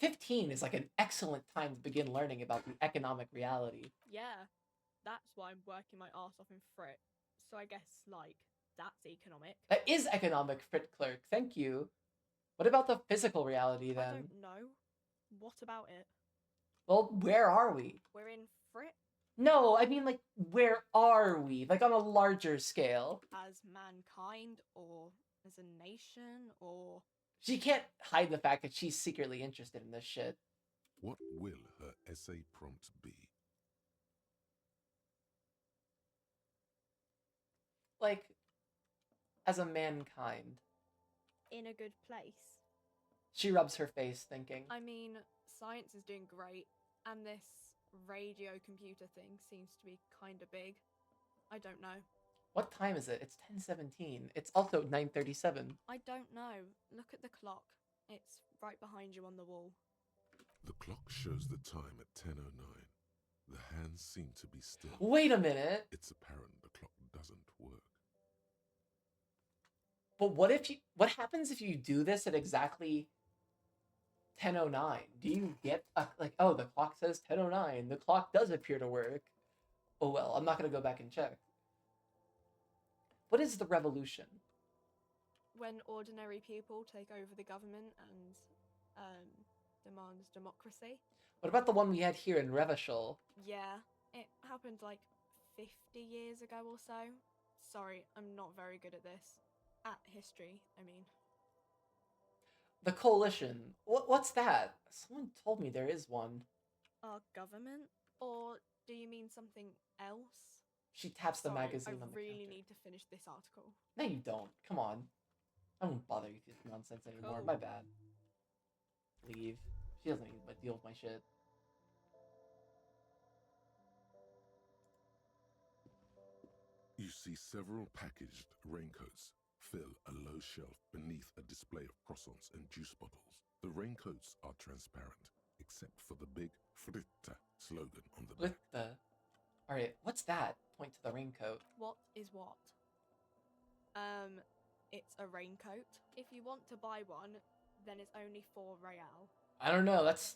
15 is like an excellent time to begin learning about the economic reality. Yeah, that's why I'm working my arse off in Frit. So I guess, like, that's economic. That is economic, Frit Clerk. Thank you. What about the physical reality then? I don't know. What about it? Well, where are we? We're in Frit No, I mean, like, where are we? Like, on a larger scale. as mankind, or as a nation, or... She can't hide the fact that she's secretly interested in this shit. What will her essay prompt be? Like, as a mankind. in a good place. She rubs her face, thinking. I mean, science is doing great, and this radio computer thing seems to be kinda big. I don't know. What time is it? It's 10:17. It's also 9:37. I don't know. Look at the clock. It's right behind you on the wall. The clock shows the time at 10:09. The hands seem to be still. Wait a minute. It's apparent the clock doesn't work. But what happens if you do this at exactly 10:09? Do you get like, oh, the clock says 10:09. The clock does appear to work. Oh well, I'm not going to go back and check. What is the revolution? When ordinary people take over the government and demands democracy. What about the one we had here in Revachol? Yeah, it happened like 50 years ago or so. Sorry, I'm not very good at this. At history, I mean. The coalition. What's that? Someone told me there is one. Our government? Or do you mean something else? She taps the Sorry, magazine on the I really counter. need to finish this article. No, you don't. Come on. I won't bother you with this nonsense anymore. Cool. My bad. Leave. She doesn't need to deal with my shit. You see several packaged raincoats fill a low shelf beneath a display of croissants and juice bottles. The raincoats are transparent, except for the big Fritta slogan on the back. Fritta. Alright, what's that? Point to the raincoat. What is what? It's a raincoat. If you want to buy one, then it's only 4 real. I don't know, that's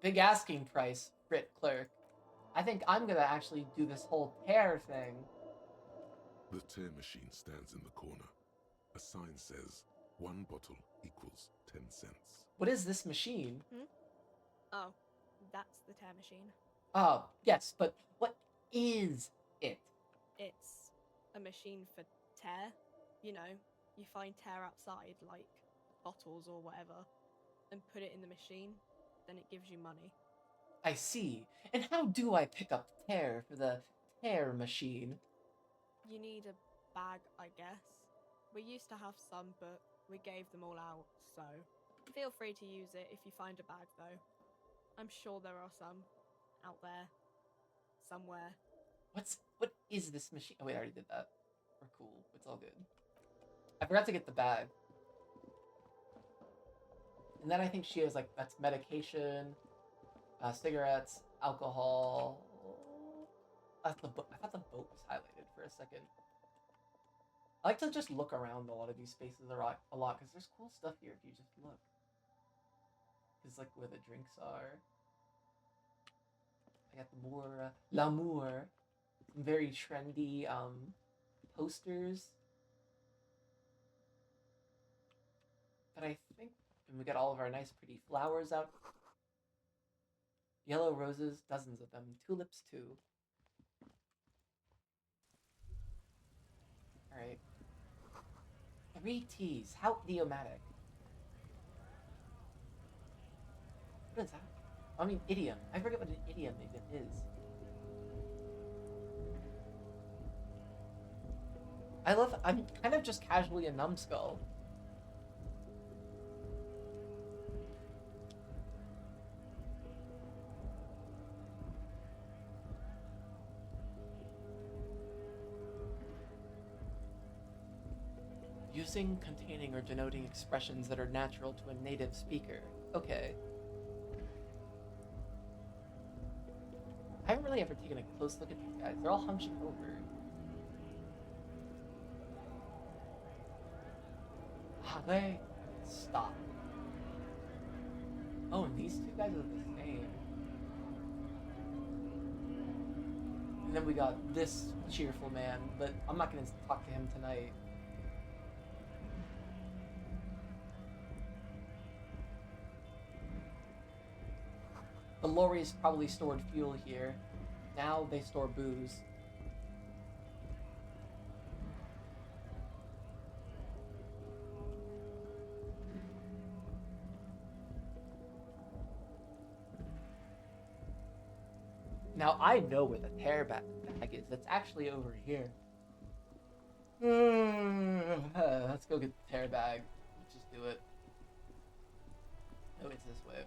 big asking price, Brit Clerk. I think I'm gonna actually do this whole tear thing. The tear machine stands in the corner. A sign says, 1 bottle equals 10 cents. What is this machine? Oh, that's the tear machine. Oh, yes, but what is it? It's a machine for tear. You know, you find tear outside, like bottles or whatever, and put it in the machine, then it gives you money. I see. And how do I pick up tear for the tear machine? You need a bag, I guess. We used to have some, but we gave them all out, so feel free to use it if you find a bag, though. I'm sure there are some out there, somewhere. What is this machine? Oh wait, I already did that. We're cool. It's all good. I forgot to get the bag. And then I think she has, like, that's medication, cigarettes, alcohol. That's the book. I thought the boat was highlighted for a second. I like to just look around a lot of these spaces a lot, because there's cool stuff here if you just look. It's like where the drinks are. I got the more l'amour, some very trendy posters. But I think, and we got all of our nice pretty flowers out. Yellow roses, dozens of them. Tulips too. Alright. 3 T's. How idiomatic. What is that? I mean, idiom. I forget what an idiom even is. I'm kind of just casually a numbskull. Using, containing, or denoting expressions that are natural to a native speaker. Okay. I haven't really ever taken a close look at these guys. They're all hunched over. They stop. Oh, and these two guys are the same. And then we got this cheerful man, but I'm not gonna talk to him tonight. The lorries probably stored fuel here. Now they store booze. Now I know where the tear bag is. It's actually over here. Let's go get the tear bag. Let's just do it. No, it's this way.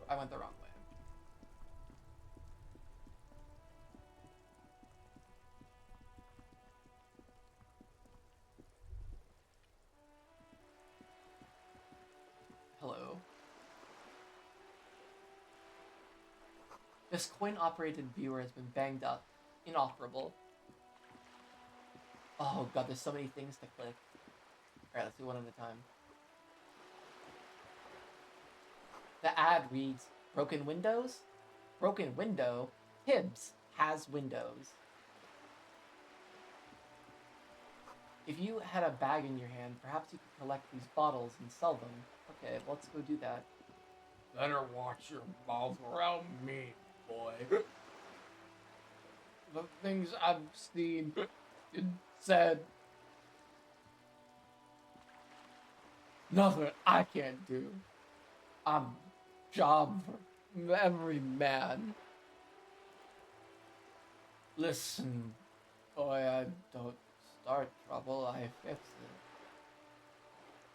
I went the wrong way. Hello. This coin-operated viewer has been banged up. Inoperable. Oh god, there's so many things to click. Alright, let's do one at a time. The ad reads, broken windows? Broken window? Hibbs has windows. If you had a bag in your hand, perhaps you could collect these bottles and sell them. Okay, let's go do that. Better watch your mouth around me, boy. The things I've seen and said. Nothing I can't do. I'm job for every man. Listen, boy, I don't start trouble, I fix it.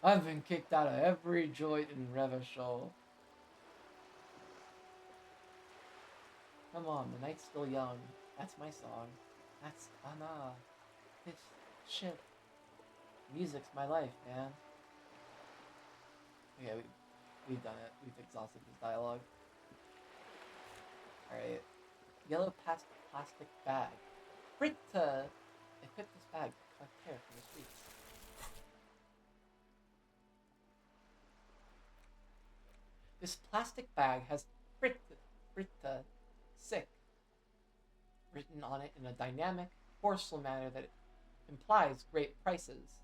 I've been kicked out of every joint in Revachol. Come on, the night's still young. That's my song. That's Anna. This shit. Music's my life, man. Okay, we've done it. We've exhausted this dialogue. Alright. Yellow plastic bag. Britta! Equip this bag to collect hair from the streets. This plastic bag has Britta sick written on it in a dynamic, forceful manner that implies great prices.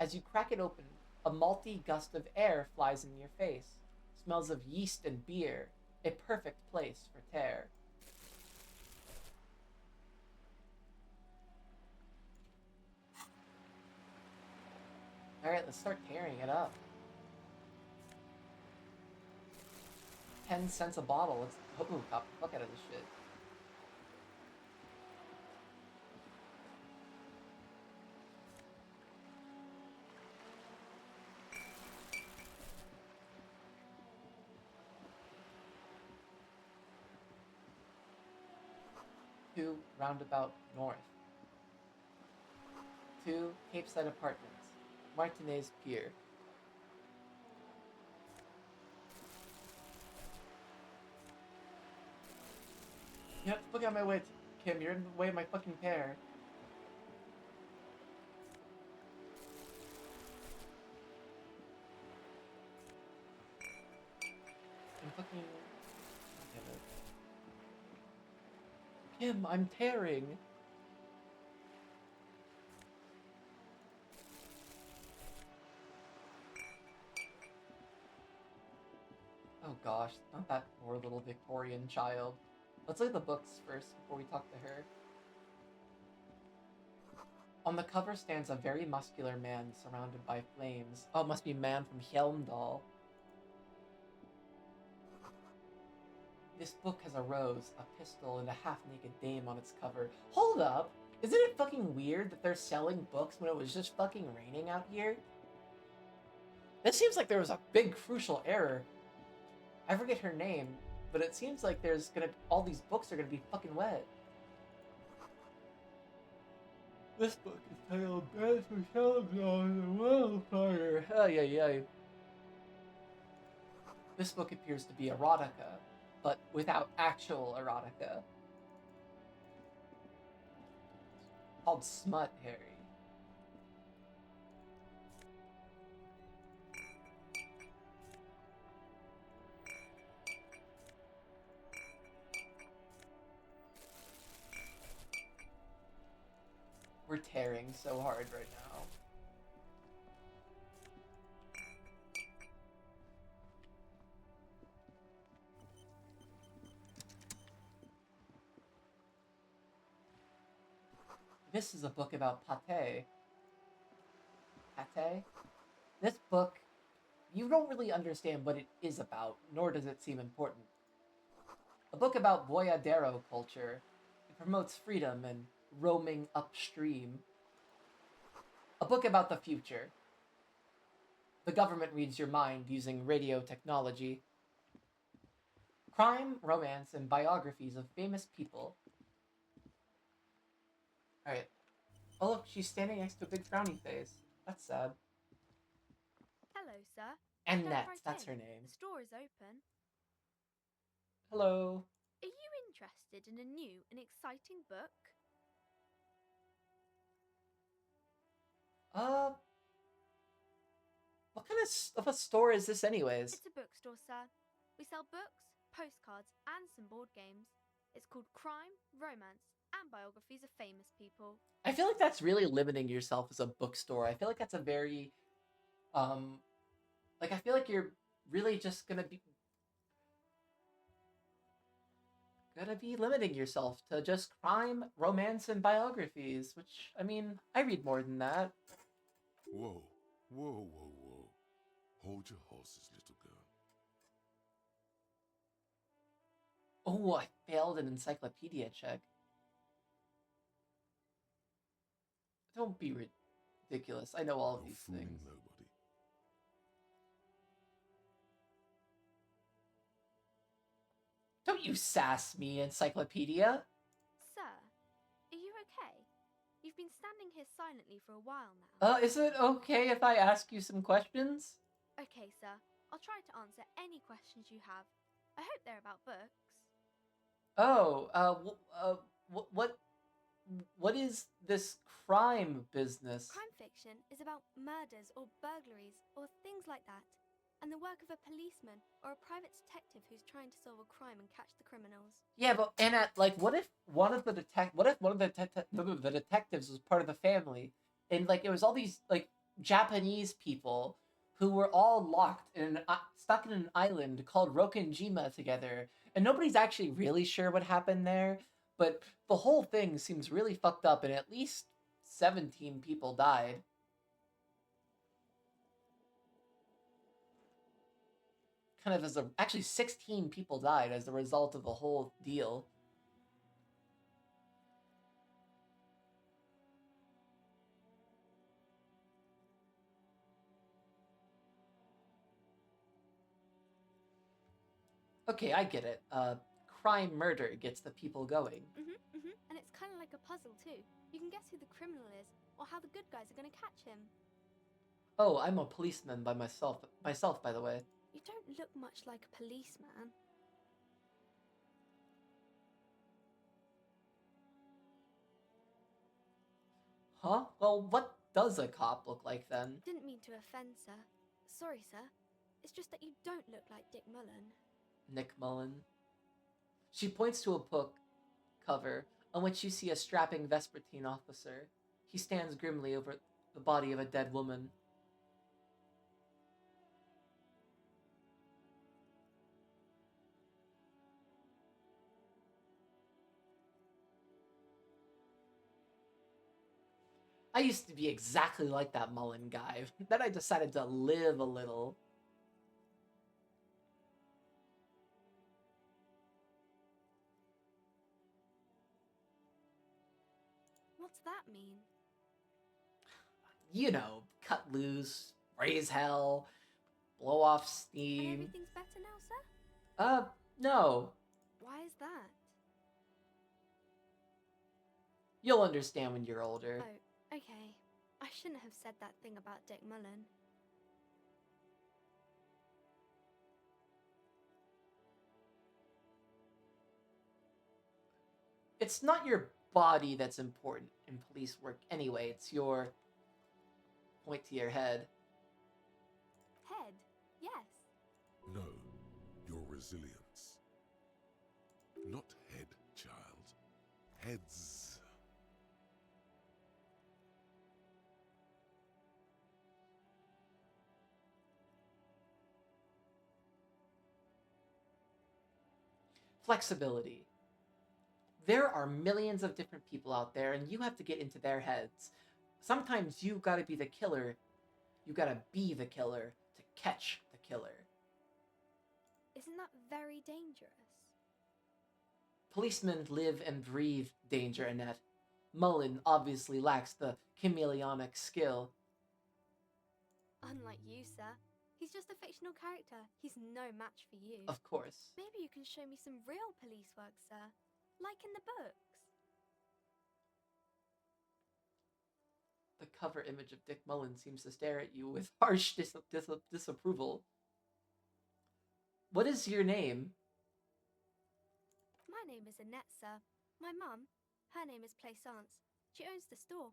As you crack it open, a malty gust of air flies in your face. Smells of yeast and beer. A perfect place for tear. Alright, let's start tearing it up. 10 cents a bottle. Let's cop the fuck out of this shit. To Roundabout North. To Capeside Apartments. Martinez Pier. You have to look out my way, Kim. You're in the way of my fucking pear. I'm fucking... Kim, I'm tearing. Oh gosh, not that poor little Victorian child. Let's look at the books first before we talk to her. On the cover stands a very muscular man surrounded by flames. Oh, it must be man from Helmdall. This book has a rose, a pistol, and a half-naked dame on its cover. Hold up! Isn't it fucking weird that they're selling books when it was just fucking raining out here? This seems like there was a big crucial error. I forget her name, but it seems like there's gonna... all these books are gonna be fucking wet. This book is titled Beds for Helmdall and the Wildfire. Ay, ay, ay. This book appears to be erotica, but without actual erotica. Called Smut, Harry. We're tearing so hard right now. This is a book about pate. Pate? This book, you don't really understand what it is about, nor does it seem important. A book about boyadero culture. It promotes freedom and roaming upstream. A book about the future. The government reads your mind using radio technology. Crime, romance, and biographies of famous people. Alright. Oh look, she's standing next to a big frowny face. That's sad. Hello, sir. Annette, Jump right that's in. her name. The store is open. Hello. Are you interested in a new and exciting book? What kind of a store is this anyways? It's a bookstore, sir. We sell books, postcards, and some board games. It's called Crime, Romance, and Biographies of Famous People. I feel like that's really limiting yourself as a bookstore. I feel like that's a very, like, I feel like you're really just gonna be limiting yourself to just crime, romance, and biographies, which, I mean, I read more than that. Whoa, whoa, whoa, whoa. Hold your horses, little girl. Oh, I failed an encyclopedia check. Don't be ridiculous. I know all of You're these fooling things. nobody. Don't you sass me, encyclopedia. Sir, are you okay? You've been standing here silently for a while now. Is it okay if I ask you some questions? Okay, sir. I'll try to answer any questions you have. I hope they're about books. Oh, what is this crime business? Crime fiction is about murders or burglaries or things like that, and the work of a policeman or a private detective who's trying to solve a crime and catch the criminals. Yeah, but Anna, like, what if one of the detectives was part of the family, and like it was all these like Japanese people who were all locked in stuck in an island called Rokenjima together, and nobody's actually really sure what happened there, but the whole thing seems really fucked up, and at least 17 people died. Kind of actually 16 people died as a result of the whole deal. Okay, I get it. Crime murder gets the people going. And it's kind of like a puzzle too. You can guess who the criminal is or how the good guys are going to catch him. Oh, I'm a policeman by myself, by the way. You don't look much like a policeman. Huh? Well, what does a cop look like then? Didn't mean to offend, sir. Sorry, sir. It's just that you don't look like Dick Mullen. Nick Mullen. She points to a book cover on which you see a strapping Vespertine officer. He stands grimly over the body of a dead woman. I used to be exactly like that Mullen guy. Then I decided to live a little. What's that mean? You know, cut loose, raise hell, blow off And steam. everything's better now, sir? No. Why is that? You'll understand when you're older. Oh, okay. I shouldn't have said that thing about Dick Mullen. It's not your body that's important in police work anyway. It's your point to your head. Head? Yes. No, your resilience. Not head, child. Heads. Flexibility. There are millions of different people out there, and you have to get into their heads. Sometimes you gotta be the killer. You gotta be the killer to catch the killer. Isn't that very dangerous? Policemen live and breathe danger, Annette. Mullen obviously lacks the chameleonic skill. Unlike you, sir. He's just a fictional character. He's no match for you. Of course. Maybe you can show me some real police work, sir. Like in the books. The cover image of Dick Mullen seems to stare at you with harsh disapproval. What is your name? My name is Annette, sir. My mum, her name is Plaisance. She owns the store.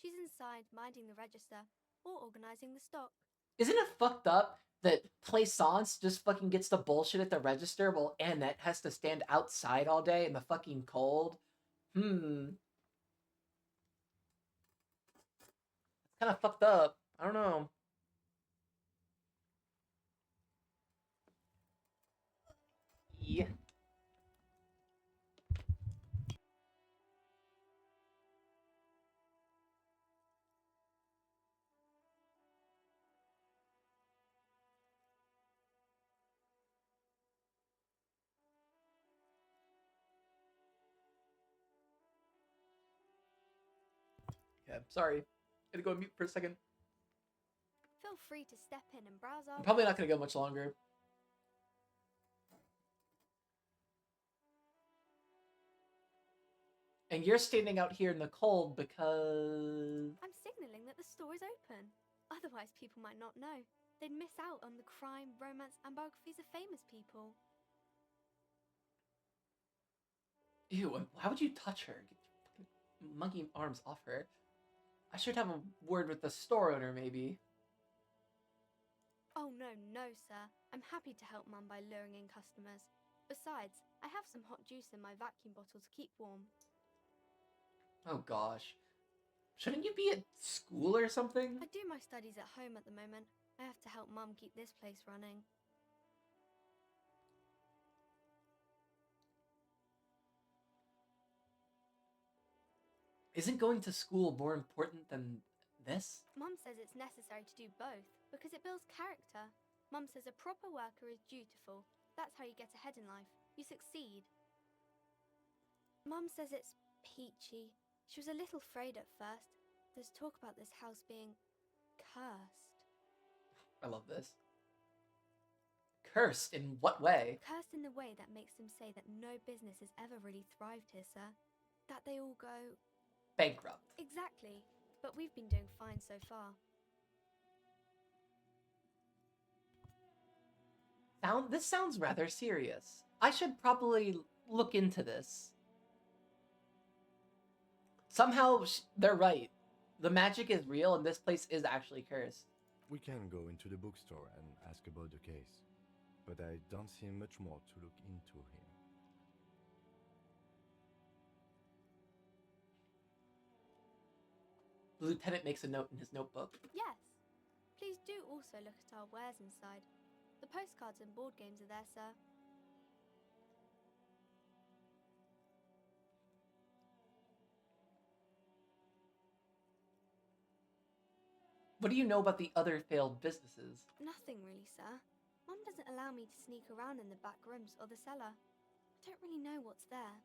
She's inside minding the register or organizing the stock. Isn't it fucked up that Plaisance just fucking gets to bullshit at the register while Annette has to stand outside all day in the fucking cold? It's kind of fucked up. I don't know. Yeah. Yeah, sorry. I had to go on mute for a second. Feel free to step in and browse our... I'm probably not going to go much longer. And you're standing out here in the cold because... I'm signaling that the store is open. Otherwise, people might not know. They'd miss out on the crime, romance, and biographies of famous people. Ew, why would you touch her? Get your fucking monkey arms off her. I should have a word with the store owner, maybe. Oh, no, sir. I'm happy to help Mum by luring in customers. Besides, I have some hot juice in my vacuum bottle to keep warm. Oh, gosh. Shouldn't you be at school or something? I do my studies at home at the moment. I have to help Mum keep this place running. Isn't going to school more important than this? Mum says it's necessary to do both because it builds character. Mum says a proper worker is dutiful. That's how you get ahead in life. You succeed. Mum says it's peachy. She was a little afraid at first. There's talk about this house being cursed. I love this. Cursed in what way? Cursed in the way that makes them say that no business has ever really thrived here, sir. That they all go... bankrupt. Exactly. But we've been doing fine so far. This sounds rather serious. I should probably look into this. Somehow, they're right. The magic is real and this place is actually cursed. We can go into the bookstore and ask about the case, but I don't see much more to look into here. The lieutenant makes a note in his notebook. Yes. Please do also look at our wares inside. The postcards and board games are there, sir. What do you know about the other failed businesses? Nothing really, sir. Mum doesn't allow me to sneak around in the back rooms or the cellar. I don't really know what's there.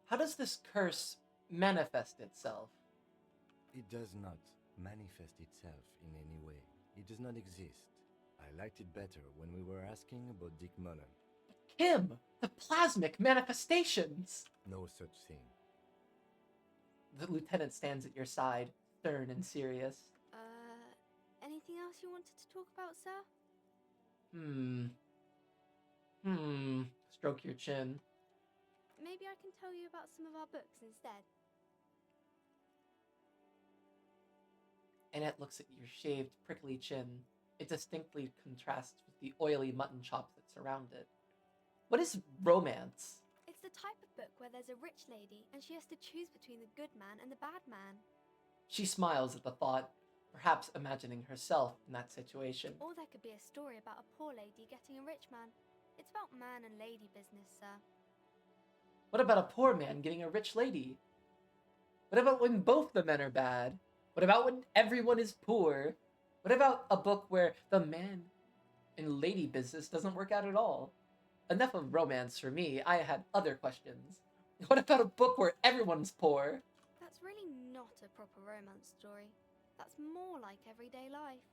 How does this curse manifest itself? It does not manifest itself in any way. It does not exist. I liked it better when we were asking about Dick Mullen. Kim! The plasmic manifestations! No such thing. The lieutenant stands at your side, stern and serious. Anything else you wanted to talk about, sir? Stroke your chin. Maybe I can tell you about some of our books instead. Annette looks at your shaved, prickly chin. It distinctly contrasts with the oily mutton chops that surround it. What is romance? It's the type of book where there's a rich lady and she has to choose between the good man and the bad man. She smiles at the thought, perhaps imagining herself in that situation. Or there could be a story about a poor lady getting a rich man. It's about man and lady business, sir. What about a poor man getting a rich lady? What about when both the men are bad? What about when everyone is poor? What about a book where the man and lady business doesn't work out at all? Enough of romance for me. I had other questions. What about a book where everyone's poor? That's really not a proper romance story. That's more like everyday life.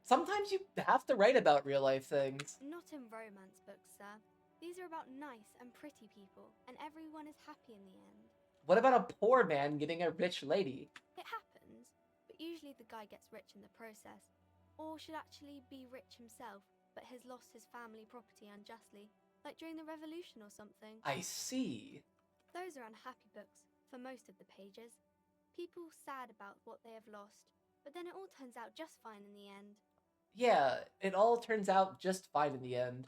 Sometimes you have to write about real life things. Not in romance books, sir. These are about nice and pretty people, and everyone is happy in the end. What about a poor man getting a rich lady? It happens, but usually the guy gets rich in the process, or should actually be rich himself, but has lost his family property unjustly, like during the revolution or something. I see. Those are unhappy books, for most of the pages. People sad about what they have lost, but then it all turns out just fine in the end. Yeah, it all turns out just fine in the end.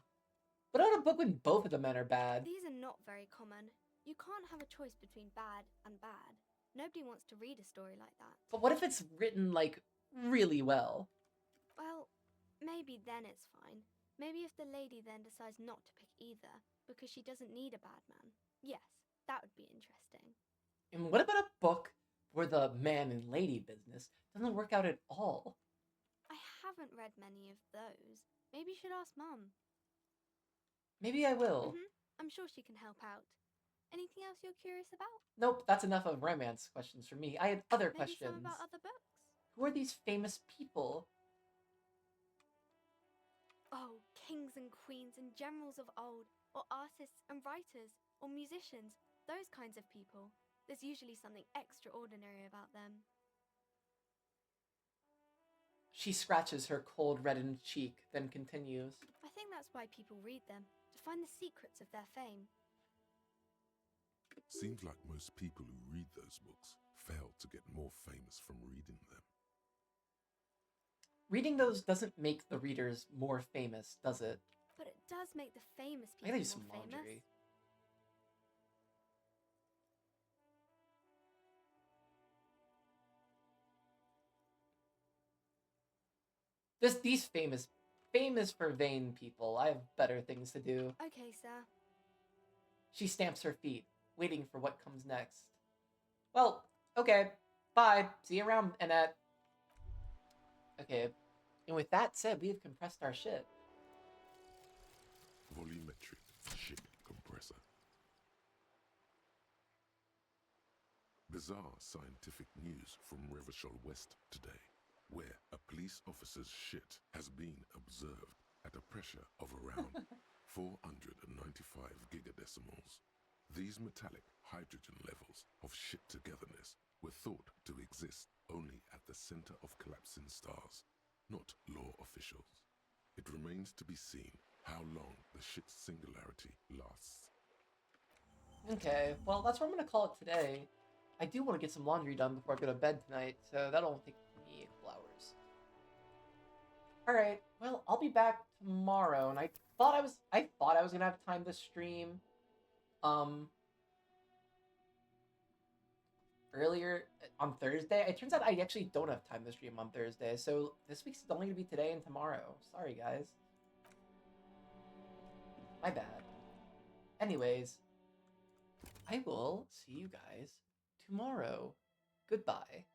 But about a book when both of the men are bad? These are not very common. You can't have a choice between bad and bad. Nobody wants to read a story like that. But what if it's written, like, really well? Well, maybe then it's fine. Maybe if the lady then decides not to pick either, because she doesn't need a bad man. Yes, that would be interesting. And what about a book where the man and lady business doesn't work out at all? I haven't read many of those. Maybe you should ask Mum. Maybe I will. I'm sure she can help out. Anything else you're curious about? Nope, that's enough of romance questions for me. I had other Maybe questions. some about other books? Who are these famous people? Oh, kings and queens and generals of old, or artists and writers, or musicians, those kinds of people. There's usually something extraordinary about them. She scratches her cold reddened cheek, then continues. I think that's why people read them, to find the secrets of their fame. Seems like most people who read those books fail to get more famous from reading them. Reading those doesn't make the readers more famous, does it? But it does make the famous I people gotta more do some famous. laundry. These famous for vain people. I have better things to do. Okay, sir. She stamps her feet, waiting for what comes next. Well, okay. Bye. See you around, Annette. Okay. And with that said, we have compressed our ship. Volumetric ship compressor. Bizarre scientific news from Revachol West today, where a police officer's shit has been observed at a pressure of around 495 gigadecimals. These metallic hydrogen levels of shit togetherness were thought to exist only at the center of collapsing stars, not law officials. It remains to be seen how long the shit's singularity lasts. Okay, well, that's where I'm gonna call it today. I do want to get some laundry done before I go to bed tonight, so that'll take me a couple hours. Alright, well, I'll be back tomorrow, and I thought I was gonna have time to stream, earlier on Thursday. It turns out I actually don't have time to stream on Thursday, so this week's only gonna be today and tomorrow. Sorry, guys. My bad. Anyways, I will see you guys tomorrow. Goodbye.